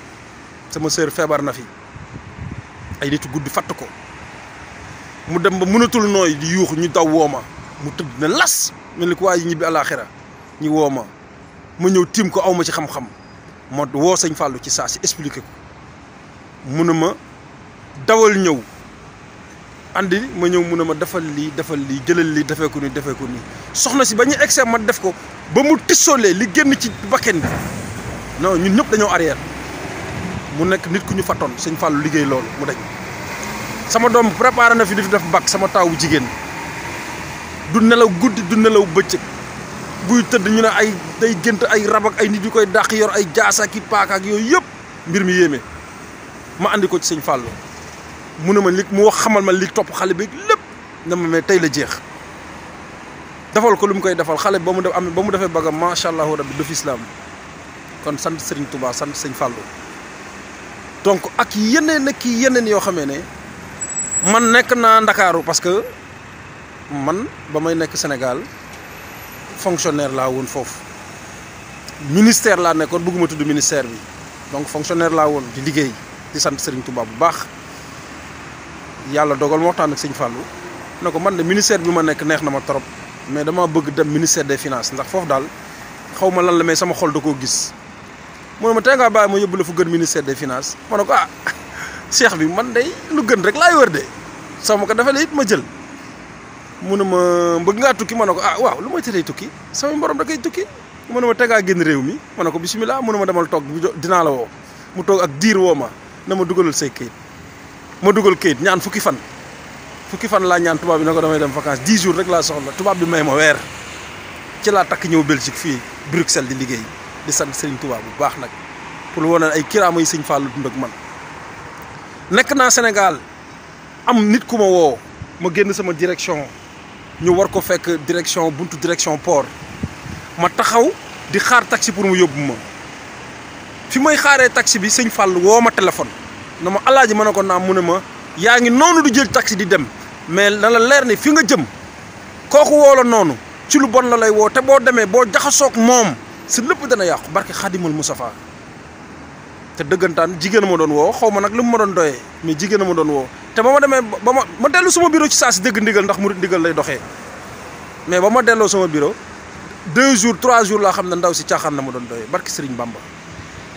S21: sama sœur feebar na fi ay nit guddi fatt ko mu dem ba mënatul nooy di yuux ñu daw woo ma mu tëdd na las mel ni ko waa yi ñibbi àlaaxira ñu woo ma ñëw tiim ko aw ma ci xam-xam moo woo sëñ Fallou ci saa si expliqué ko mu ne ma dawal ñëw andi ma ñëw mu ne ma defal lii jëlal lii defee ko nii soxna si ba ñu egg ma def ko ba mu tissolee li génn ci bakken bi non ñun ñëpp dañoo arrière mu nekk nit ku ñu fattoon sëñ Fallou liggéey loolu mu dañ sama doom préparé na fi di fi def bac sama taaw bu jigéen du nelaw guddi du nelaw bëccëg buy tëdd ñu ne ay day gént ay rab ak ay nit yu koy dàq yor ay jaasa ki paaka ak yooyu yëpp mbir mi yéeme ma andi ko ci sëñ Fallou mu ne ma li mu wax xamal ma li topp xale bi lépp ne ma mais tey la jeex defal ko lu mu koy defal xale ba mu defee bagam macha allah rabbi def islam kon sant Serigne Touba sant sëñ Fallou donc ak yeneen yoo xamee ne man nekk naa Ndakaaru parce que man ba may nekk Sénégal fonctionnaire laa woon foofu ministère laa nekkoon bëgguma tudd ministère bi donc fonctionnaire laa woon di liggéey di sant Serigne Touba bu baax yàlla dogal ma waxtaan ak sëñ Fallou ne ko man de ministère bi ma nekk neex na ma trop mais dama bëgg dem ministère des finances ndax foofu daal xaw ma lan la mais sama xol da koo gis mu ne ma tey ngaa bàyyi ma yóbbu la fu gën ministère des finances ma ne ko cheikh bi man day lu gën rek laay wër de sama ko defee it ma jël mu ne ma bëgg ngaa tukki ma ne ko waaw lu may teree tukki sama borom da koy tukki mu ne ma tegaa génn réew mi ma ne ko bisimilah mu ne ma demal toog dinaa la woo mu toog ak diir woo ma na ma dugalal say kayit ma dugal kayit ñaan fukki fan laa ñaan tubaab bi ne ko damay dem vacances 10 jours rek laa soxla tubaab bi may ma weer ci laa takk ñëw Belgique fii Bruxelles di liggéey di sant Serigne Touba bu baax nag pour wane ay kiraama yi sëñ Fallou dund ak man nekk naa Sénégal am nit ku ma woo ma génn sama direction ñu war ko fekk direction buntu direction port ma taxaw di xaar taxi pour mu yóbbu ma fi may xaaree taxi bi sëñ Fallou woo ma téléphone na ma alaaji ma ne ko naam mu ne ma yaa ngi noonu du jël taxi di dem mais na la leer ni fi nga jëm kooku woo la noonu ci lu bon la lay woo te boo demee boo jaxasoog moom si lépp dana yàqu barke Xadimul Mustafa te dëggantaan jigéen ma doon woo xaw ma nag li mu ma doon doyee mais jigéen ma doon woo te ba ma demee ba ma dellu sama bureau ci saa si dégg ndigal ndax murit ndigal lay doxee mais ba ma delloo sama bureau 2 jours 3 jours laa xam ne ndaw si caaxaan la ma doon doyee barke Serigne Bamba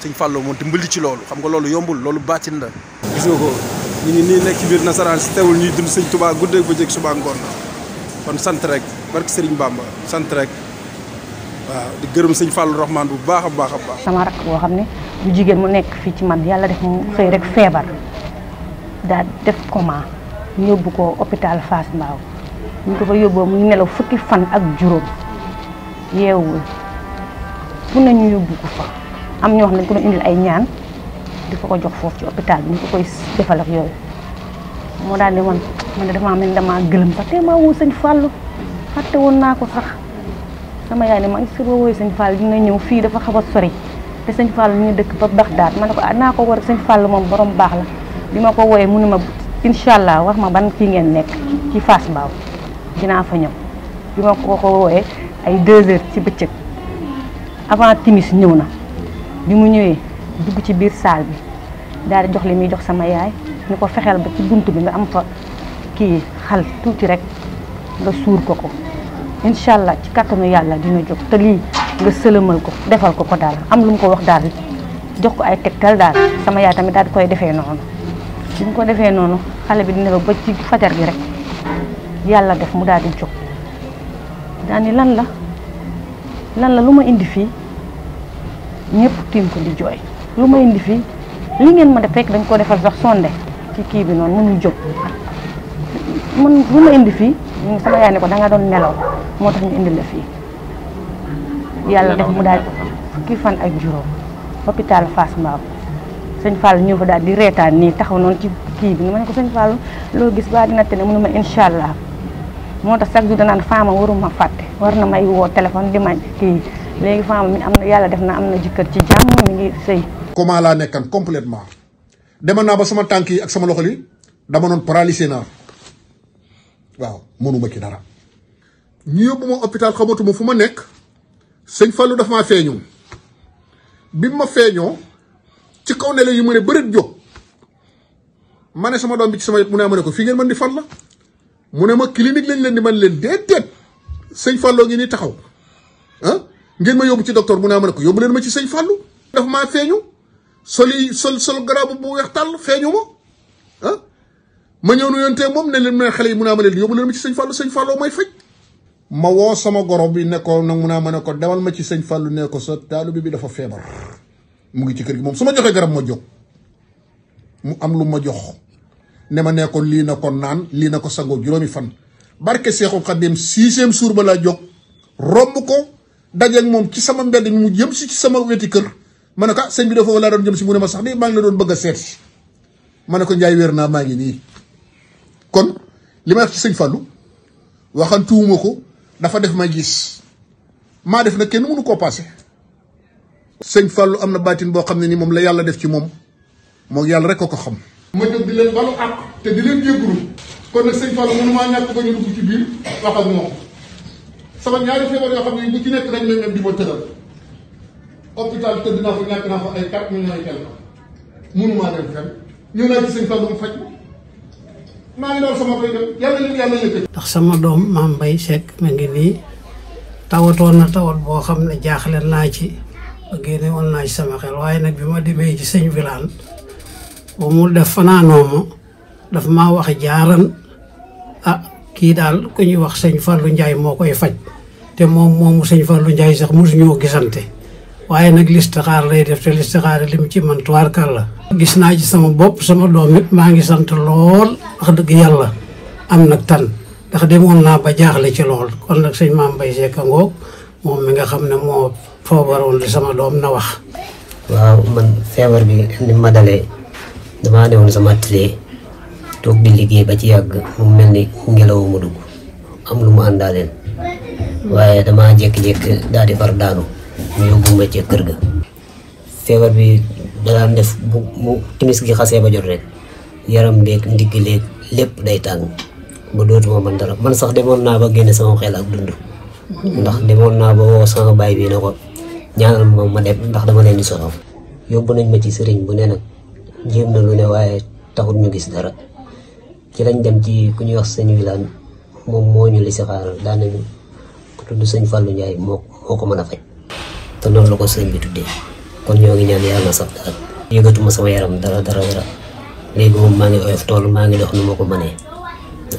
S21: sëñ Fallou moo dimbali ci loolu xam nga loolu yombul loolu baatin la. gis nga ko ñu ngi nii nekk ci biir nasaraan si teewul ñuy dund sëñ Touba guddeeg bëccëg suba ngoon kon sant rek barke Serigne Bamba sant rek waaw di gërëm sëñ Fallou Rahman bu baax a baax a baax.
S22: sama rakk boo xam ne bu jigéen mu nekk fii ci man yàlla def mu xëy rek feebar daal def coma ñu yóbbu ko hôpital Fass Mbao ñu ko fa yóbboo mu nelaw fukki fan ak juróom yeewul fu nañu yóbbu ko fa am ñoo xam ne dañ ko doon indil ay ñaan di ko jox foofu ci hôpital bi ñu ko koy defal ak yooyu moo daal di man de damaa mel damaa gëlëm sax te maa woo sëñ Fallou fàtte woon naa ko sax sama yaay ne ma est-ce que boo woowee sëñ Fallou dina ñëw fii dafa xaw a sori te sëñ Fallou ñu dëkk ba Baxdaad ma ne ko naa ko war sëñ Fallou moom borom baax la bi ma ko wooyee mu ne ma incha allah wax ma ban kii ngeen nekk ci Fass Mbao dinaa fa ñëw bi ma ko woowee ay 2 heures ci bëccëg avant timis ñëw na bi mu ñëwee dugg ci biir salle bi daal di jox li muy jox sama yaay ñu ko fexeel ba ci buntu bi nga am fa kii xal tuuti rek nga suur ko incha allah ci kattanu yàlla dina jóg te lii nga sëlëmal ko defal ko daal am lu mu ko wax daal jox ko ay tegtal daal sama yaay tamit daal di koy defee noonu bi mu ko defee noonu xale bi dina ba ci fajar gi rek yàlla def mu daal di jóg daal ni lan la lu ma indi fii ñëpp tiim ko di jooy lu ma indi fii li ngeen ma def fekk dañ ko defal sax sonde ci kii bi noonu mënul jóg man lu ma indi fii sama yaay ne ko da nga doon nelaw moo tax ñu indi la fii yàlla def mu daal fukki fan ak juróom hôpital Fass Mbao sëñ Fall ñëw fa daal di reetaan nii taxaw noonu ci kii bi ma ne ko sëñ Fall loo gis ba dina tene mënu ma incha allah moo tax chaque jour danaan Fama waruma fàtte war na may woo téléphone di ma kii léegi Fama mi am na yàlla def na am na jëkkër ci jàmm mi ngi sëy.
S1: comment laa nekkan complètement demal naa ba sama tànk yi ak sama loxo li dama noon paralysé naa waaw mënuma ci dara. ñu yóbbu ma hôpital xamatuma fu ma nekk sëñ Fallou daf maa feeñoo bi ma feeñoo ci kaw ne la yu ma ne bëreet jóg ma ne sama doom bi ci sama yëpp mu ne ma ne ko fii ngeen mën di fan la mu ne ma clinique lañ leen di mën leen déedéet sëñ Fallou ngi nii taxaw ah ngeen ma yóbbu ci docteur mu ne ma ne ko yóbbu leen ma ci sëñ Fallou daf maa feeñu sol garab bu weex tàll feeñu ma ah ma ñëw nu yontee moom ne leen ma xale yi mu ne ma leen yóbbu leen ma ci sëñ Fallou may faj. ma woo sama goro bi ne ko nag mu naa ma ne ko demal ma ci sëñ Fallou ne ko sa taalibe bi dafa feebar mu ngi ci kër gi moom su ma joxee garab ma jóg mu am lu ma jox ne ma ne ko lii na ko naan lii na ko sangoo juróomi fan barke Seexul Xaddim 6e jour ba laa jóg romb ko dajeeg moom ci sama mbedd mi mu jëm si ci sama weti kër ma ne ko sëñ bi dafa laa doon jëm si mu ne ma sax de maa ngi la doon bëgg a seet si ma ne ko njaay wér naa maa ngi nii kon li may wax ci sëñ Fallou waxantuwuma ko dafa def ma gis maa def nag kenn mënu koo passé sëñ Fallou am na baatin boo xam ne ni moom la yàlla def ci moom yàlla rek ko xam. ma jóg di leen balu àq te di leen jégalu kon nag sëñ Fallou mënu maa ñàkk ba ñu dugg ci biir wax ak moom sama ñaari feebar yoo xam ne bu ci nekk dañ leen di ma tëral hôpital tëdd naa fa ñàkk naa fa ay 4 millions ay quelque mënu maa dem fenn ñëw naa ci sëñ Fallou mu faj ma maa ngi doon sama koy dem yàlla yëkkati.
S4: ndax sama doom Mame Mbaye Seck ma ngi nii tawatoon na tawat boo xam ne jaaxle naa ci ba génne woon naa ci sama xel waaye nag bi ma demee ci sëñ Wilane ba mu def fanaanoo ma daf maa wax jaaran kii daal ku ñuy wax sëñ Fallou Ndiaye moo koy faj te moomu sëñ Fallou Ndiaye sax mosuñoo gisante waaye nag listixaar lay def te listixaar lim ci man tuwaarkal la. gis naa ci sama bopp sama doom it maa ngi sant lool wax dëgg yàlla am nag tan ndax demoon naa ba jaaxle ci lool kon nag sëñ Mame Mbaye Seck ngoog moom mi nga xam ne moo foobaroon li sama doom na wax.
S23: waaw man feebar bi ni ma dalee damaa newoon sama atelier toog di liggéey ba ci yàgg mu mel ni ngelaw mu dugg am lu mu àndaaleen waaye damaa jékki-jékki daal di far daanu ñu yóbbu ma ci kër ga. feebar bi daan def bu timis gi xasee ba jot rek yaram beeg ndigg léeg lépp day tàng ba dootuma man dara man sax demoon naa ba génne sama xel ak dund ndax demoon naa ba woo sama baay bi ne ko ñaanal moom ma dem ndax dama leen di soxla. yóbbu nañ ma ci sëriñ bu ne nag jéem na lu ne waaye taxut ñu gis dara ci lañ dem ci ku ñuy wax sëñ Wilane moom moo ñu li si xaaral daan nañu ko tudd sëñ Fallou Ndiaye moo ko mën a faj te noonu la ko sëñ bi tuddee. kon ñoo ngi ñaan yàlla sax daal yëgatuma sama yaram dara léegi moom maa ngi oyof tool maa ngi dox nu ma ko mënee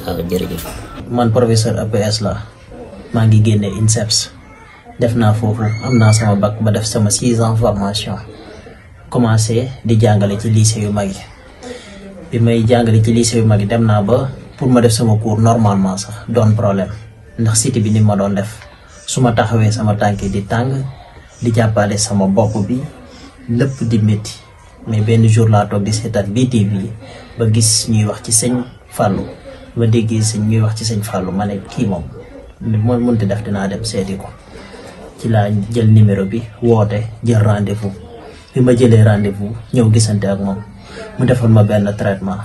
S23: waaw jërëjëf.
S24: man professeur APS la maa ngi génne INSEPS def naa foofu am naa sama bac ba def sama 6 ans formation commencé di jàngale ci lycée yu mag yi bi may jàngale ci lycée yu mag yi dem naa ba pour ma def sama cours normalement sax doon problème ndax cité bi ni ma doon def su ma taxawee sama tànk di tàng di jàppale sama bopp bi lépp di métti mais benn jour laa toog di seetaan BTV ba gis ñuy wax ci sëñ Fallou ba déggee ñuy wax ci sëñ Fallou ma ne kii moom mooy mënti def dinaa dem seeti ko ci laa jël numéro bi woote jël rendez-vous bi ma jëlee rendez-vous ñëw gisante ak moom mu defal ma benn traitement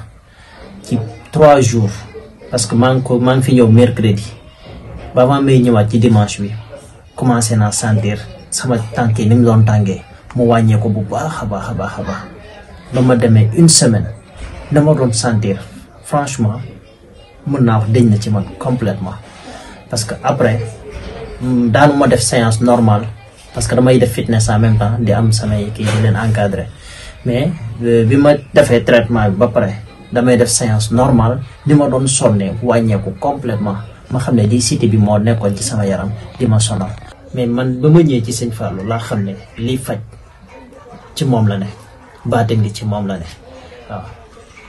S24: ci 3 jours parce que maa ngi fi ñëw mercredi ba avant may ñëwaat ci dimanche bi commencé naa sentir sama tànk yi ni mu doon tàngee mu wàññeeku bu baax a baax a baax a baax ba ma demee une semaine dama doon sentir franchement mën naa wax dañ na ci man complètement parce que après daanu ma def séance normale parce que damay def fitness en même temps di am samay kii di leen encadrer mais bi ma defee traitement bi ba pare damay def séance normale li ma doon sonnee wàññeeku complètement ma xam ne di cité bi moo nekkoon ci sama yaram di ma sonal mais man ba ma ñëwee ci sëñ Fallou laa xam ne liy faj ci moom la ne baatin gi ci moom la ne waaw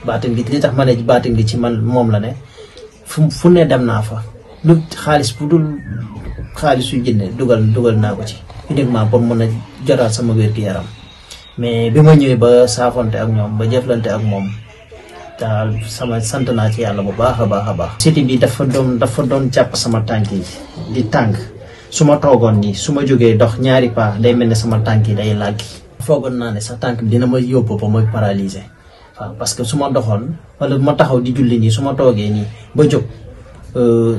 S24: baatin gi li tax ma ne baatin gi ci man moom la ne fu ne dem naa fa lu xaalis bu dul xaalis yu jënde dugal naa ko ci uniquement pour mën a jotaat sama wér-gu-yaram mais bi ma ñëwee ba saafonte ak ñoom ba jëflante ak moom daal sama sant naa ci yàlla bu baax a baax a baax siti bi dafa doon jàpp sama tànk yi di tàng su ma toogoon nii su ma jógee dox ñaari pas day mel ne sama tànk yi day làggi foogoon naa ne sa tànk bi dina ma yóbbu ba mooy paralysé waaw parce que su ma doxoon wala ma taxaw di julli nii su ma toogee nii ba jóg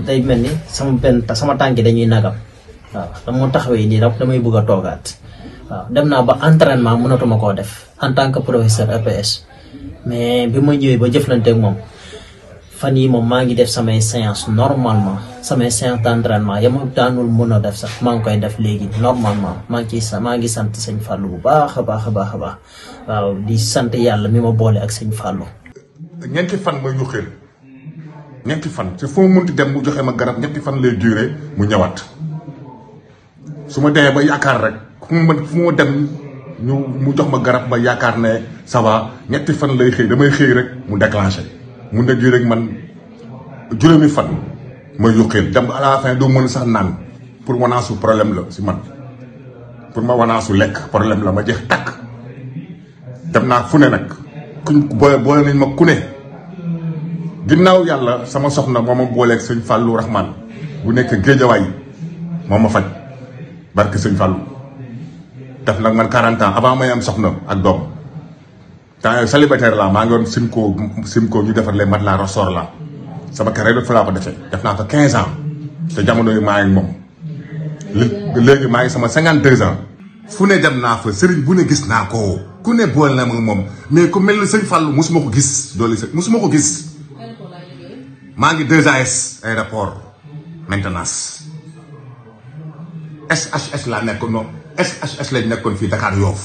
S24: day mel ni sama tànk yi dañuy nagam waaw dama taxawee nii damay bëgg a toogaat waaw dem naa ba entraînement mënatuma koo def en tant que professeur EPS mais bi ma ñëwee ba jëflante ak moom fan yi moom maa ngi def samay séance normalement samay séance d'entraînement ya ma daanul mën a def sax maa ngi koy def léegi normalement maa ngi sant sëñ Fallou bu baax a baax a baax a baax waaw di sant yàlla mi ma boole ak sëñ Fallou.
S1: ñeenti fan mooy ñu xel ñetti fan ci foo munti dem mu joxe ma garab ñetti fan lay duré mu ñëwaat su ma demee ba yaakaar rek fu mu dem mu jox ma garab ba yaakaar ne ça va ñetti fan lay xëy damay xëy rek mu déclenché mu ne ji rek man juróomi fan mooy yuqeel dem à la fin doo mën sax naan pour wanaasu problème la si man pour ma wanaasu lekk problème la ma jeex takk dem naa fu ne nag kuñ boole nañ ma ku ne ginnaaw yàlla sama soxna moo ma booleeg sëñ Fallou Rahman bu nekk Géejawaay moo ma faj barke sëñ Fallou def nag man 40 ans avant may am soxna ak doom temps célibataire la maa ngi doon simko ñu defar les matelas ressort la sama carrière fa laa ko defee def naa ko 15 ans te jamono yi maa ngi moom léegi maa ngi sama 52 ans fu ne dem naa fa sëriñ bu ne gis naa ko ku ne boole na ma moom mais ku mel ne sëñ Fallou musuma ko gis doole musuma ko gis maa ngi 2AS aéroport maintenance SHS laa nekkoon noonu SHS lañ nekkoon fii Dakar Yoff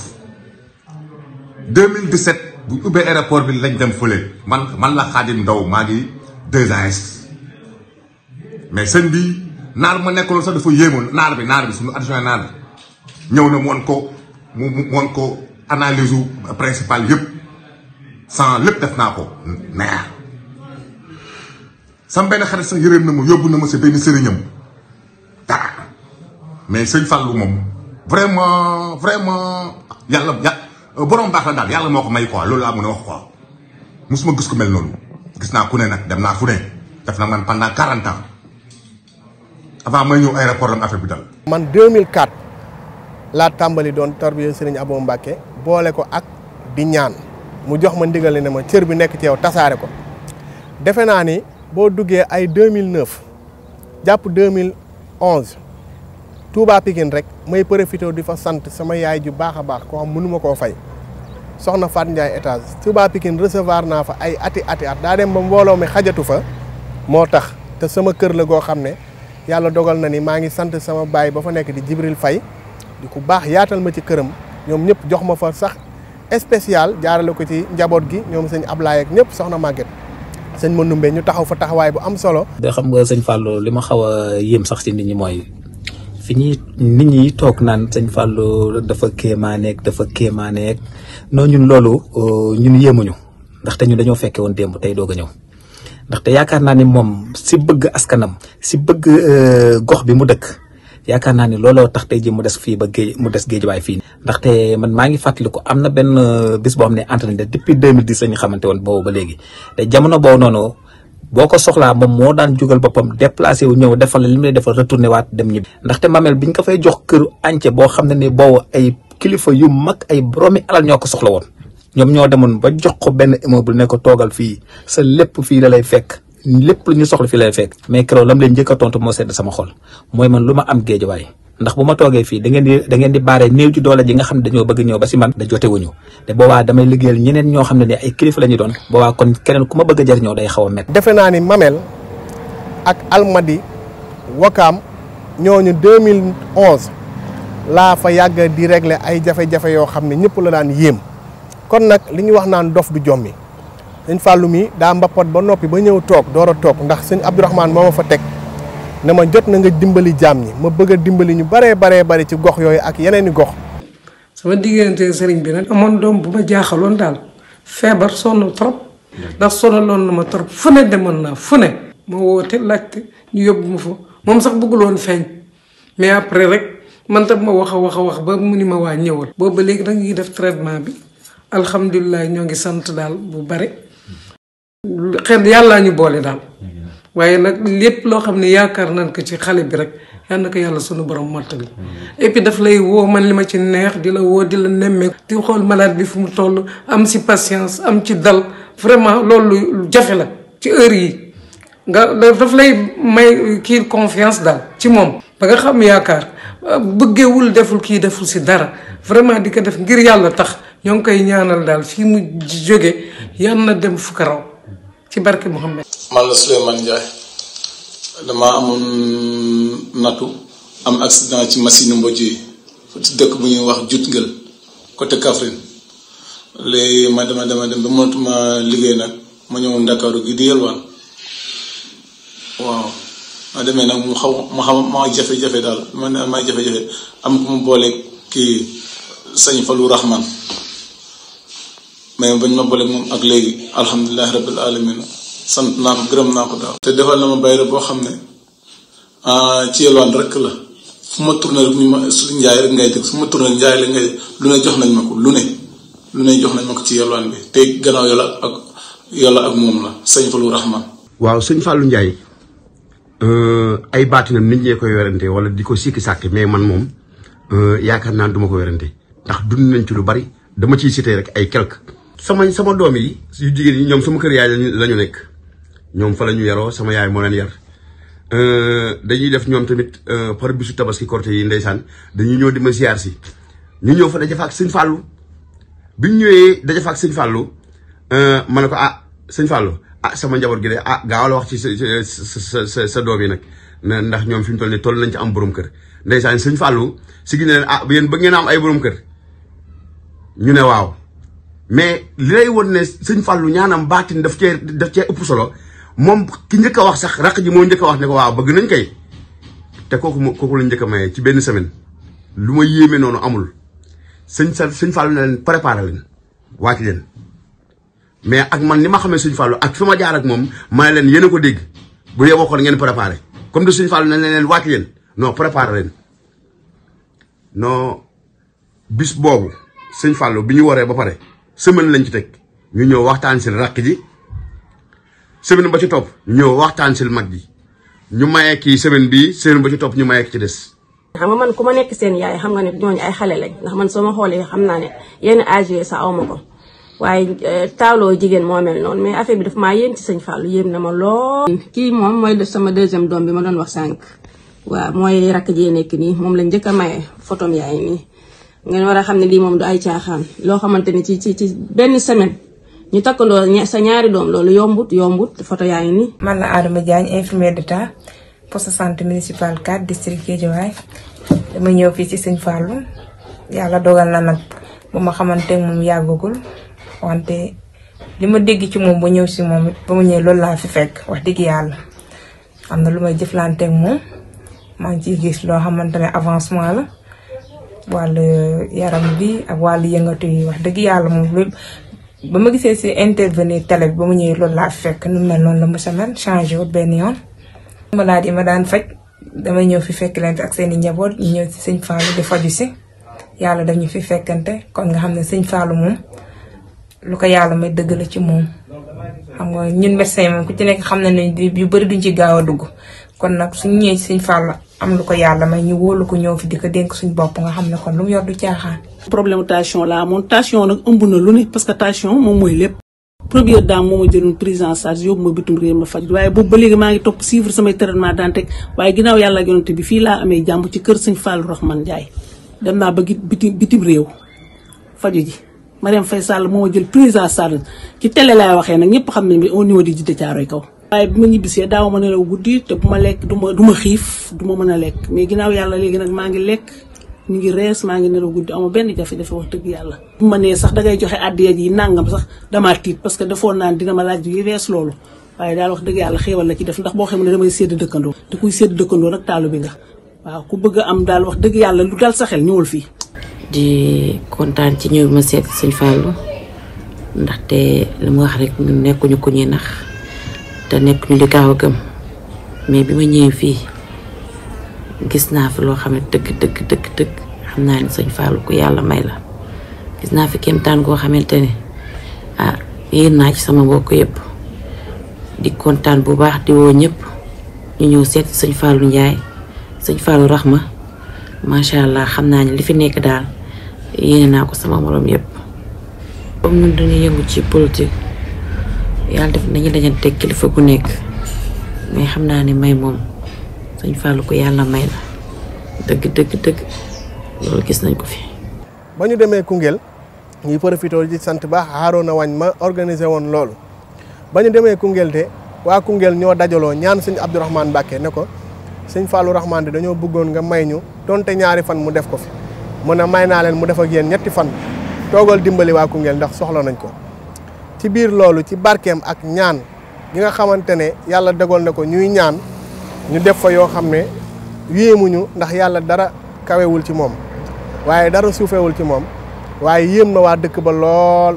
S1: 2017 bu ubbee aéroport bi lañ dem fële man la Xaadim Ndaw maa ngi 2AS mais sëñ bi naar ma nekkoon sax dafa yéemoon naar bi suñu adjoint naar bi ñëw na mu won ko analyse principal yëpp sans lépp def naa ko neex sam benn xarit sax yërëm na ma yóbbu na ma si benn sëriñam dara mais sëñ Fallou moom vraiment yàlla borom baax la daal yàlla moo ko may quoi loolu laa mën a wax quoi musuma gis ko mel noonu gis naa ku ne nag dem naa fu ne def na man pendant 40 ans avant may ñëw aéroport lam affaire bi dal.
S2: man 2004 laa tàmbali doon tarbiya Serigne Abo Mbacké boole ko ak di ñaan mu jox ma ndigal ne ma cër bi nekk ci yow tasaare ko defe naa ni boo duggee ay 2009 jàpp 2011 Touba Pikine rek may profité di fa sant sama yaay ju baax a baax koo xam mënuma koo fay soxna Fat Ndiaye étage Touba Pikine recevoir naa fa ay ati at daa dem ba mbooloo mi xajatu fa moo tax te sama kër la goo xam ne yàlla dogal na ni maa ngi sant sama baay ba fa nekk di Jibril Faye di ku baax yaatal ma ci këram ñoom ñëpp jox ma fa sax spécial jaarale ko ci njaboot gi ñoom sëñ Ablaye ak ñëpp soxna Maguette sëñ Mandoumbe ñu taxaw fa taxawaay bu am solo.
S17: da xam nga sëñ Fallou li ma xaw a yéem sax ci nit ñi mooy fi nit ñi toog naan sëñ Fallou dafa kéemaaneeg non ñun loolu ñun yéemuñu ndaxte ñun dañoo fekke woon démb tey doog a ñëw ndaxte yaakaar naa ni moom si bëgg askanam si bëgg gox bi mu dëkk yaakaar naa ni looloo tax tey ji mu des fii ba Géejawaay fii. ndaxte man maa ngi fàttaliku am na benn bis boo xam ne entraîné depuis 2010 la ñu xamante woon boobu ba léegi te jamono boobu noonu boo ko soxlaa moom moo daan jugal boppam déplacé wu ñëw defal li mu lay defal retourné waat dem ñibbi. ndaxte Mamel biñ ko fay jox kër ance boo xam ne ni boobu ay kilifa yu mag ay boroomi alal ñoo ko soxla woon ñoom ñoo demoon ba jox ko benn immeuble ne ko toogal fii sa lépp fii da lay fekk
S3: lépp lu ñu soxla fi lay fekk mais keroog lam leen njëkk a tontu moo sedd sama xol mooy man lu ma am Géejawaay ndax bu ma toogee fii da ngeen di baare néew ci doole ji nga xam ne dañoo bëgg ñëw ba si man da jotewuñu te boobaa damay liggéeyal ñeneen ñoo xam ne ni ay kilifa la ñu doon boobaa kon keneen ku ma bëgg a jëriñoo day xaw a métti.
S2: defe naa ni Mamel ak Almadi Wakaam ñooñu 2011 laa fa yàgg di régler ay jafe-jafe yoo xam ne ñëpp la daan yéem kon nag li ñuy wax naan dof du jommi sëñ Fallou mi daa mbappat ba noppi ba ñëw toog door a toog ndax sëñ Abdourahmane moo ma fa teg ne ma jot na nga dimbali jaam ñi ma bëgg a dimbali ñu baree ci gox yooyu ak yeneen i gox.
S4: sama diggante sëriñ bi nag amoon doom bu ma jaaxaloon daal feebar sonn trop ndax sonaloon na ma trop fu ne demoon naa fu ne ma woote laajte ñu yóbbu ma fa moom sax bëggul woon feeñ mais après rek man tam ma wax a wax ba mu ni ma waa ñëwal. boobu ba léegi nag ñu ngi def traitement bi alhamdulilah ñoo ngi sant daal bu bare xel yàllaa ñu boole daal. waaye nag lépp loo xam ne yaakaar nañ ko ci xale bi rek yal na ko yàlla sunu borom mottali et puis daf lay woo man li ma ci neex di la woo di la nemmeeku di xool malade bi fu mu toll am si patience am ci dal vraiment loolu jafe la ci heure yi nga daf lay may kii confiance daal ci moom ba nga xam yaakaar bëggewul deful kii deful si dara vraiment di ko def ngir yàlla tax ñoo ngi koy ñaanal daal fii mu jóge yal na dem fu ko raw ci barke Mouhamed.
S5: man la Souleymane Ndiaye dama amoon nattu am accident ci machine mbojj yi ci dëkk bu ñuy wax Jutngel côté Kaffrine léegi ma dema dem ba mënatuma liggéey nag ma ñëw Ndakaaru gi di yelwaan waaw ma demee nag ma jafe-jafe daal man may jafe-jafe am ku mu boole kii sëñ Fallou Rahman mais bañ ma boole moom ak léegi alhamdulilah rabbil alamin sant naa ko gërëm naa ko daaw te defal na ma bayra boo xam ne ci yelwaan rek la fu ma tourné rek ñu ma su njaay rek ngay dégg fu ma tourné njaay la ngay lu ne jox nañ ma ko lu ne jox nañ ma ko ci yelwaan bi te gannaaw yàlla ak moom la sëñ Fallou Rahman.
S6: waaw sëñ Fallou Ndiaye ay baatinam nit ñee koy werante wala di ko sikki sàkki mais man moom yaakaar naa duma ko werante ndax dund nañ ci lu bari dama ciy cité rek ay quelque sama doom yi yu jigéen yi ñoom sama kër yaay lañu nekk ñoom fa la ñu yaroo sama yaay moo leen yar dañuy def ñoom tamit par bisu tabaski korte yi ndeysaan dañuy ñëw di ma ziar si ñu ñëw fa daja fa ak sëñ Fallou bi ñu ñëwee daja fa ak sëñ Fallou ma ne ko sëñ Fallou sama njaboot gi de gaawal wax ci sa doom yi nag ndax ñoom fi mu toll nii toll nañ ci am borom kër ndeysaan sëñ Fallou si gi ne leen yéen ba ngeen am ay borom kër ñu ne waaw mais li lay won ne sëñ Fallou ñaanam baatin daf cee ëpp solo moom ki njëkk a wax sax raq ji moo njëkk a wax ne ko waaw bëgg nañ kay te kooku la njëkk a maye ci benn semaine lu ma yéeme noonu amul sëñ Fallou ne leen préparé leen waaj leen mais ak man ni ma xamee sëñ Fallou ak fi ma jaar ak moom ma ne leen yéen a ko dégg bu yeboo kon ngeen préparé comme de sëñ Fallou ne leen waaj leen non préparé leen non bis boobu sëñ Fallou bi ñu waree ba pare semaine lañ ci teg ñu ñëw waxtaan si rakk ji semaine ba ci topp ñu ñëw waxtaan si mag ji ñu mayee kii semaine ba ci topp ñu mayee ki ci des.
S8: xam nga man ku ma nekk seen yaay xam nga ne ñooñu ay xale lañ ndax man soo ma xoolee xam naa ne yenn âge sax aw ma ko waaye taaloo jigéen moo mel noonu mais affaire bi daf maa yéem ci sëñ Fallou yéem na ma lool. kii moom mooy sama deuxième doom bi ma doon wax sànq waaw mooy rakk ji nekk nii moom lañ njëkk a maye photom yaay nii. ngeen war a xam ne lii moom du ay caaxaan loo xamante ni ci benn semaine ñu takkandoo sa ñaari doom loolu yombut photo yaa ngi nii.
S25: man la Adama Diagne infirmière d'état poste santé municipal 4 district Guédiawaye dama ñëw fii ci sëñ Fallou yàlla dogal na nag bu ma xamante moom yàggagul wante li ma dégg ci moom ba ñëw si moom it ba mu ñëwee loolu laa fi fekk wax dëgg yàlla am na lu may jëflanteeg moom maa ngi ciy gis loo xamante ne avancement la. wàllu yaram bi ak wàllu yëngatu yi wax dëgg yàlla moom ba ma gisee si intervenir télé bi ba mu ñëwee loolu laa fekk nu mel noonu la mos a mel changé wut benn yoon. malade yi ma daan faj damay ñëw fi fekk leen ak seen i njaboot ñu ñëw si sëñ Fallou di faju si yàlla dañu fi fekkante kon nga xam ne sëñ Fallou moom lu ko yàlla may dëgg la ci moom. xam nga ñun médecin moom ku ci nekk xam na ne yu bëri duñ ci gaaw a dugg kon nag suñu ñëwee si sëñ Fallou am lu ko yàlla may ñu wóolu ko ñëw fi di ko dénk suñ bopp nga xam ne kon lu mu yor du caaxaan.
S26: problème tension la amoon tension nag ëmb na lu ne parce que tension moom mooy lépp.
S7: première dame moo ma jëloon prise en charge yóbbu ma bitum réew ma faj waaye boobu ba léegi maa ngi topp suivre samay traitement daan teg waaye ginnaaw yàlla yonante bi fii laa amee jàmm ci kër sëñ Fallou Rahman Ndiaye dem naa ba bitim réew faju ji Mariam Faye Sall moo ma jël prise en charge ci télé laay waxee nag ñëpp xam nañ bi au niveau di Djiddah Thiaroye Kaw waaye bi ma ñibbisee daaw ma nelaw guddi te bu ma lekk du ma xiif du ma mën a lekk mais ginnaaw yàlla léegi nag maa ngi lekk ñu ngi rees maa ngi nelaw guddi amul benn jafe-jafe wax dëgg yàlla bu ma nee sax dangay joxe addiya ji nangam sax damaa tiit parce que defoon naan dina ma laaj yi rees loolu waaye daal wax dëgg yàlla xéewal la ci def ndax boo xam ne damay sédd dëkkandoo te kuy sédd dëkkandoo nag taalu bi nga waaw ku bëgg a am daal wax dëgg yàlla lu dal sa xel ñëwul fii
S9: di kontaan ci ñëw ma seet sëñ Fallou ndaxte li mu wax rek ñun nekkuñu ko ñuy nax te nekkuñu li gaaw a gëm mais bi ma ñëwee fii gis naa fi loo xam ne dëgg xam naa ne sëñ Fallou ku yàlla may la gis naa fi kéemtaan goo xamante ne yéen naa ci sama mbokk yëpp di kontaan bu baax di woo ñëpp ñu ñëw seet sëñ Fallou Ndiaye sëñ Fallou Rahma macha allah xam naa ne li fi nekk daal yéene naa ko sama morom yëpp. comme ñun dañuy yëngu ci politique yàlla def nañu dajante kilifa gu nekk mais xam naa ne may moom sëñ Fallou ko yàlla may la dëgg loolu gis nañ ko fi.
S2: ba ñu demee Koungheul ñuy profité di sant baax Harouna Wagne ma organisé woon loolu ba ñu demee Koungheul de waa Koungheul ñoo dajaloo ñaan sëñ Abdourahmane Mbacké ne ko sëñ Fallou Rahman de dañoo bëggoon nga may ñu donte ñaari fan mu def ko fi mu ne may naa leen mu def ak yéen 3 fan toogal dimbali waa Koungheul ndax soxla nañ ko. ci biir loolu ci barkeem ak ñaan gi nga xamante ne yàlla dogal na ko ñuy ñaan ñu def fa yoo xam ne yéemuñu ndax yàlla dara kawewul ci moom waaye dara suufewul ci moom waaye yéem na waa dëkk ba lool.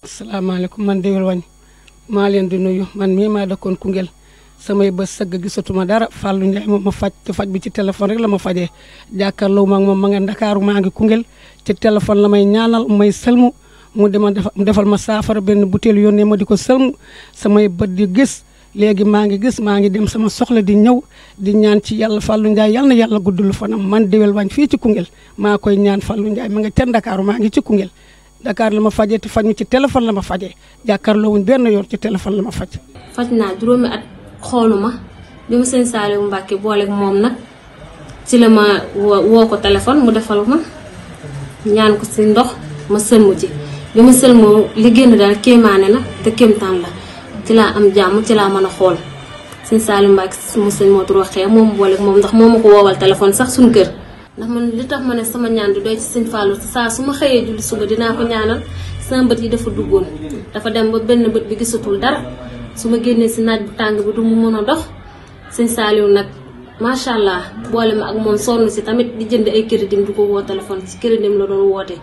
S4: asalaamaaleykum man Déwél Wagne maa leen di nuyu man mii maa dëkkoon Koungheul samay bës sëgg gisatuma dara Fallou Ndiaye moom ma faj te faj bi ci téléphone rek la ma fajee jàkkaarloo ma ak moom ma nga Ndakaaru maa ngi Koungheul ci téléphone la may ñaanal may sëlmu mu defal ma saafara benn butéel yónnee ma di ko sëlmu samay bët di gis léegi maa ngi gis maa ngi dem sama soxla di ñëw di ñaan ci yàlla Fallou Ndiaye yal na yàlla guddul fanam man Déwél Wagne fii ci Koungheul maa koy ñaan Fallou Ndiaye ma nga ca Ndakaaru maa ngi ci Koungheul Dakar la ma fajee te faj mi ci téléphone la ma fajee jàkkaarloo wuñ benn yoon ci téléphone la ma faj.
S8: faj naa juróomi at xooluma bi ma sëñ Saliou Mbacké booleeg moom nag ci la ma woo ko téléphone mu defal ma ñaan ko si ndox ma sëlmu ci bi ma sëlmoo li génn daal kéemaane la te kéemtaan la ci laa am jàmm ci laa mën a xool sëñ Saliou Mbacké mu sëñ moo tur waxee moom booleeg moom ndax moo ma ko woowal téléphone sax suñu kër. ndax man li tax ma ne sama ñaan du doy ci sëñ Fallou saa su ma xëyee julli suba dinaa ko ñaanal sama bët yi dafa duggoon dafa dem ba benn bët bi gisatul dara su ma génnee si naaj bu tàng bi du mu mën a dox sëñ Saliou nag macha allah boole ma ak moom sonn si tamit di jënd ay crédit du ko woo téléphone si crédit la doon woote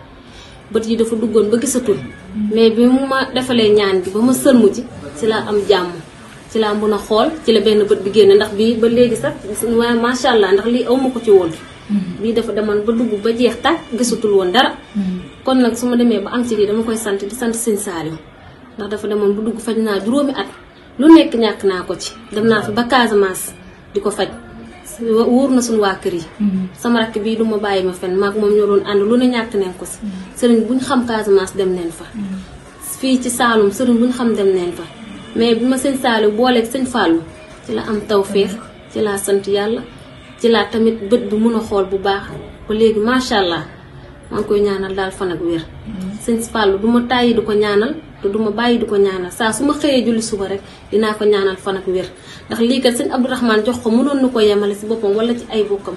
S8: bët yi dafa duggoon ba gisatul mais bi mu ma defalee ñaan gi ba ma sëlmu ci laa am jàmm ci laa mën a xool ci la benn bët bi génne ndax bii ba léegi sax waaye macha allah ndax lii aw ma ko ci woon. bii dafa demoon ba dugg ba jeex tàkk gisatul woon dara kon nag su ma demee ba am ci lii dama koy sant di sant sëñ Saliou ndax dafa demoon ba dugg faj naa juróomi at lu nekk ñàkk naa ko ci dem naa fi ba Casamance di ko faj wóor na suñu waa kër yi sama rakk bii du ma bàyyi ma fen maag moom ñoo doon ànd lu ne ñàkk neen ko si sëriñ buñ xam Casamance dem neen fa fii ci Saloum sëriñ buñ xam dem neen fa mais bi ma sëñ Saliou booleeg sëñ Fallou ci la am tawféex ci laa sant yàlla ci laa tamit bët bi mun a xool bu baax ba léegi macha allah maa ngi koy ñaanal daal fan ak wér sëñ Fallou du ma tàyyi di ko ñaanal te du ma bàyyi di ko ñaanal saa su ma xëyee julli suba rek dinaa ko ñaanal fan ak wér ndax lii kat sëñ Abdourahmane jox ko mënoon na ko yemale si boppam wala ci ay bokkam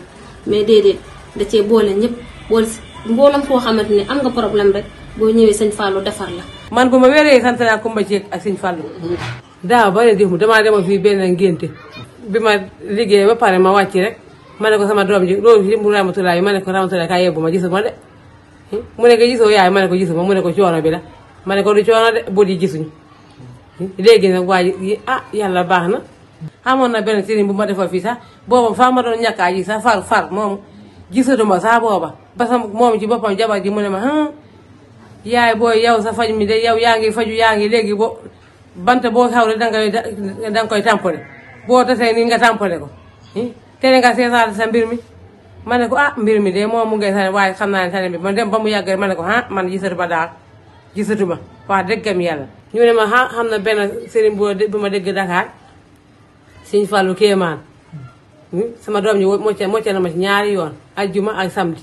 S8: mais déedéet da cee boole ñëpp boole si mboolam koo xamante ne am nga problème rek boo ñëwee sëñ Fallou defar la.
S10: man bu ma wéree sant naa Kumba Ceek ak sëñ Fallou daaw ba ne dimu damaa demoon fii benn ngénte bi ma liggéey ba pare ma wàcc rek ma ne ko sama doom ji loolu fi mu Ramatulaay ma ne ko Ramatulaay kaay yebbu ma gisuma de mu ne ko gisoo yaay ma ne ko gisuma mu ne ko coono bi la ma ne ko du coono de bët yi gisuñu léegi nag waa ji yàlla baax na amoon na benn sëriñ bu ma defal fii sax booba faa ma doon ñàkkaa ji sax far moom gisatuma sax booba parce que moom ci boppam jabar ji mu ne ma yaay booy yow sa faj mi de yow yaa ngi faju yaa ngi léegi bo bant boo xaw rek danga koy tampone boo tasee ni nga tampone ko tere nga seesaat sa mbir mi ma ne ko mbir mi de moom mu ngay tane waaye xam naa ne tane bi ma dem ba mu yàgg ma ne ko man gisatu ba daal gisatu ma wax dëggam yàlla ñu ne ma xam na benn sëriñ bu ma dégg Dakar Sëñ Fallu Kéemaan sama doom ñi mocce na ma ci ñaari yoon ajjuma ak samedi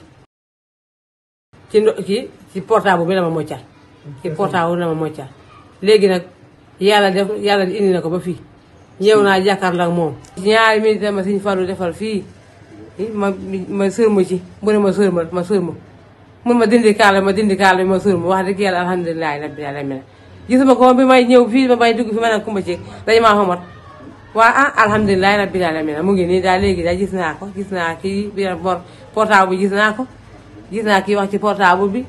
S10: ci portable bi la ma moccal ci portable la ma moccal léegi nag yàlla indi na ko ba fii ñëw naa jàkkaarloo ak moom ñaari minute ma Sëñ Fallu defal fii ma sërma ci mu ne ma sërma mun ma dindi kaala bi ma sërma wax dëgg yàlla alhamdulilah rabbil alamin gisuma ko bi may ñëw fii ba may dugg fi ma ne Kumba Ceek dañu maa xamat waa alhamdulilah rabbil alamin mu ngi nii daal léegi daal gis naa kii bi portable bi gis naa kii wax ci portable bi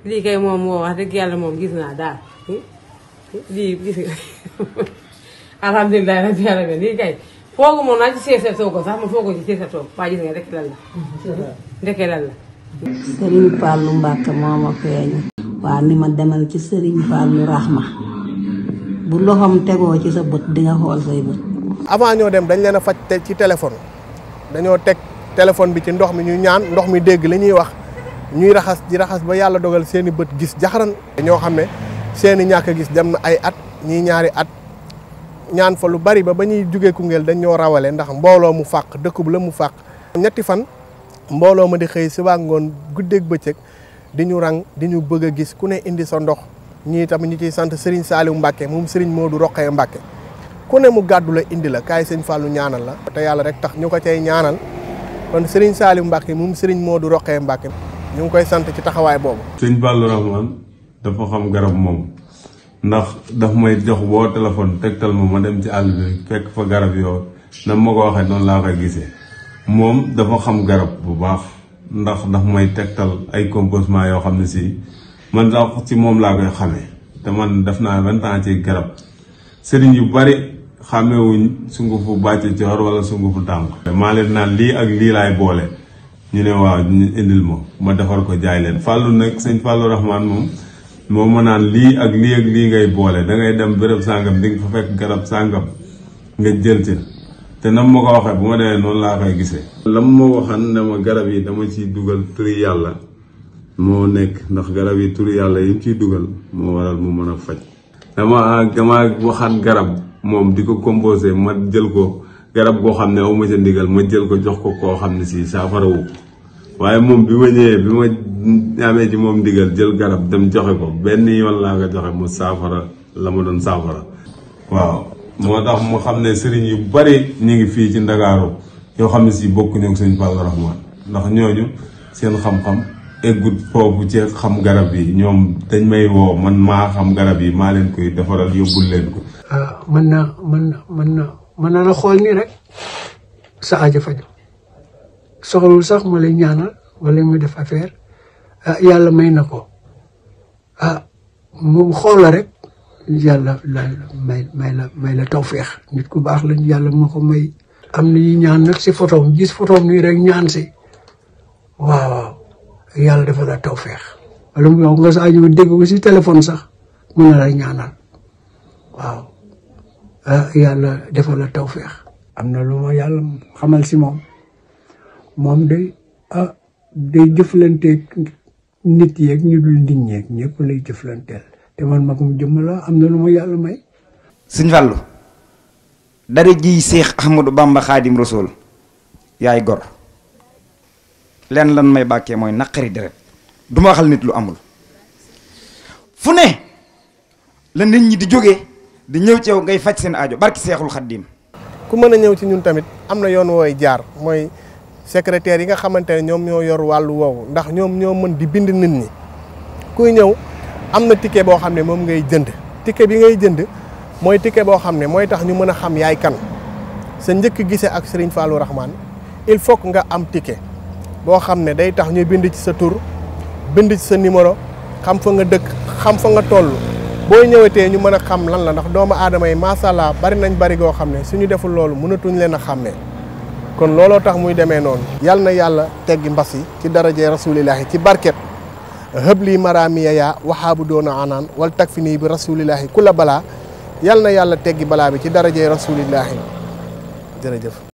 S10: lii kay moom wax dëgg yàlla moom gis naa daal lii gis nga alhamdulilah rabbil alamin lii kay foogu moom naa ci seesetoo ko sax ma foogu ci seesetoo waa gis nga ndeke lan la
S11: Sëriñ Fallu Mbàkke moo ma feeñu waa ni ma demal ci Sëriñ Fallu Rahma bu loxoom tegoo ci sa bët di nga xool say bët.
S2: avant ñoo dem dañ leen a faj ci téléphone dañoo teg téléphone bi ci ndox mi ñu ñaan ndox mi dégg li ñuy wax ñuy raxas di raxas ba yàlla dogal seeni bët gis jaxaran ñoo xam ne seeni ñàkk a gis dem na ay at ñii ñaari at ñaan fa lu bari ba ñuy jugee Koungheul dañ ñoo rawale ndax mbooloo mu fàq dëkk bu la mu fàq ñetti fan mbooloo ma di xëy si waa ngoon guddeeg bëccëg di ñu rang di ñu bëgg a gis ku ne indi sa ndox ñii tamit ñu ciy sant Serigne Saliou Mbacke moom Serigne Modou Rokhaya Mbacke ku ne mu gàddu la indi la kaay Sëñ Fallu ñaanal la te yàlla rek tax ñu ko cay ñaanal kon Serigne Saliou Mbacke moom Serigne Modou Rokhaya Mbacke ñu ngi koy sant ci taxawaay boobu.
S12: Sëñ Fallu Rahman dafa xam garab moom ndax daf may jox boo téléphone tegtal ma dem ci àll bi fekk fa garab yoo na ma ko waxee noonu laa koy gisee moom dafa xam garab bu baax ndax daf may tegtal ay composement yoo xam ne si man sax ci moom laa koy xamee te man def naa 20 ans ci garab sëriñ yu bari xàmmewuñ sungufu bàcc coor wala sungufu tànk maa leen naan lii ak lii laay boole ñu ne waaw ñu indil ma defar ko jaay leen Fallu nag Sëñ Fallu Rahman moom ma naan lii ak lii ngay boole dangay dem béréb sàngam di nga fa fekk garab sàngam nga jël ci te nam ma ko waxee bu ma demee noonu laa koy gisee lam ma waxan ne ma garab yi dama ciy dugal turi yàlla moo nekk ndax garab yi turi yàlla yi ciy dugal moo waral mu mën a faj dama waxaat garab moom di ko composé ma jël ko garab goo xam ne aw ma ca ndigal ma jël ko jox ko koo xam ne si saafarawu waaye moom bi ma ñëwee bi ma amee ci moom ndigal jël garab dem joxe ko benn yoon laa ko joxe mu saafara la ma doon saafara waaw moo tax mu xam ne sëriñ yu bari ñu ngi fii ci Ndakaaru yoo xam ne si bokkuñu ak Sëñ Fallu Rahman ndax ñooñu seen xam-xam eggut foofu ci xam garab yi ñoom dañ may woo man maa xam garab yi maa leen koy defaral yóbbul leen ko.
S4: mën na la xool nii rek sa aajo faju soxlul sax ma lay ñaanal wala mu def affaire yàlla may na ko moom xool la rek yàlla may la tawféex nit ku baax lañ yàlla moo ko may. am na ñuy ñaan nag si photoom gis photoom nii rek ñaan si waaw yàlla dafa la tawféex wala mu nga sa aajo dégg ko si téléphone sax mën na la ñaanal waaw. yàlla defal la tawféex. am na lu ma yàlla xamal si moom day day jëflanteeg nit yeeg ñu dul nit ñeeg ñëpp lay jëflanteel te man magum jëmm la am na lu ma yàlla may.
S13: Sëñ Fallu dara ji Seex Ahmadu Bamba Xaadim Rasuul yaay gor leen lan may bàkkee mooy naqari deret du ma waxal nit lu amul fu ne la nit ñi di jógee di ñëw ci yow ngay faj seen aajo barki Seexul Xaddim.
S2: ku mën a ñëw ci ñun tamit am na yoon wooy jaar mooy secrétaire yi nga xamante ne ñoom ñoo yor wàllu woowu ndax ñoom ñoo mën di bind nit ñi kuy ñëw am na ticket boo xam ne moom ngay jënd ticket bi ngay jënd mooy ticket boo xam ne mooy tax ñu mën a xam yaay kan sa njëkk gisee ak Serigne Fallu Rahman il faut que nga am ticket boo xam ne day tax ñu bind ci sa tur bind ci sa numéro xam fa nga dëkk xam fa nga toll. boo ñëwetee ñu mën a xam lan la ndax doomu aadama yi macha allah bari nañ bari goo xam ne suñu deful loolu mënatuñ leen a xàmmee kon looloo tax muy demee noonu. yal na yàlla teggi mbas yi ci daraje rasulillahi ci barket hëbli maramiya yaa waxaabu doona anaan wal tag fi nii bi rasulillahi kula balaa yal na yàlla teggi balaa bi ci darajey rasulillahi jërëjëf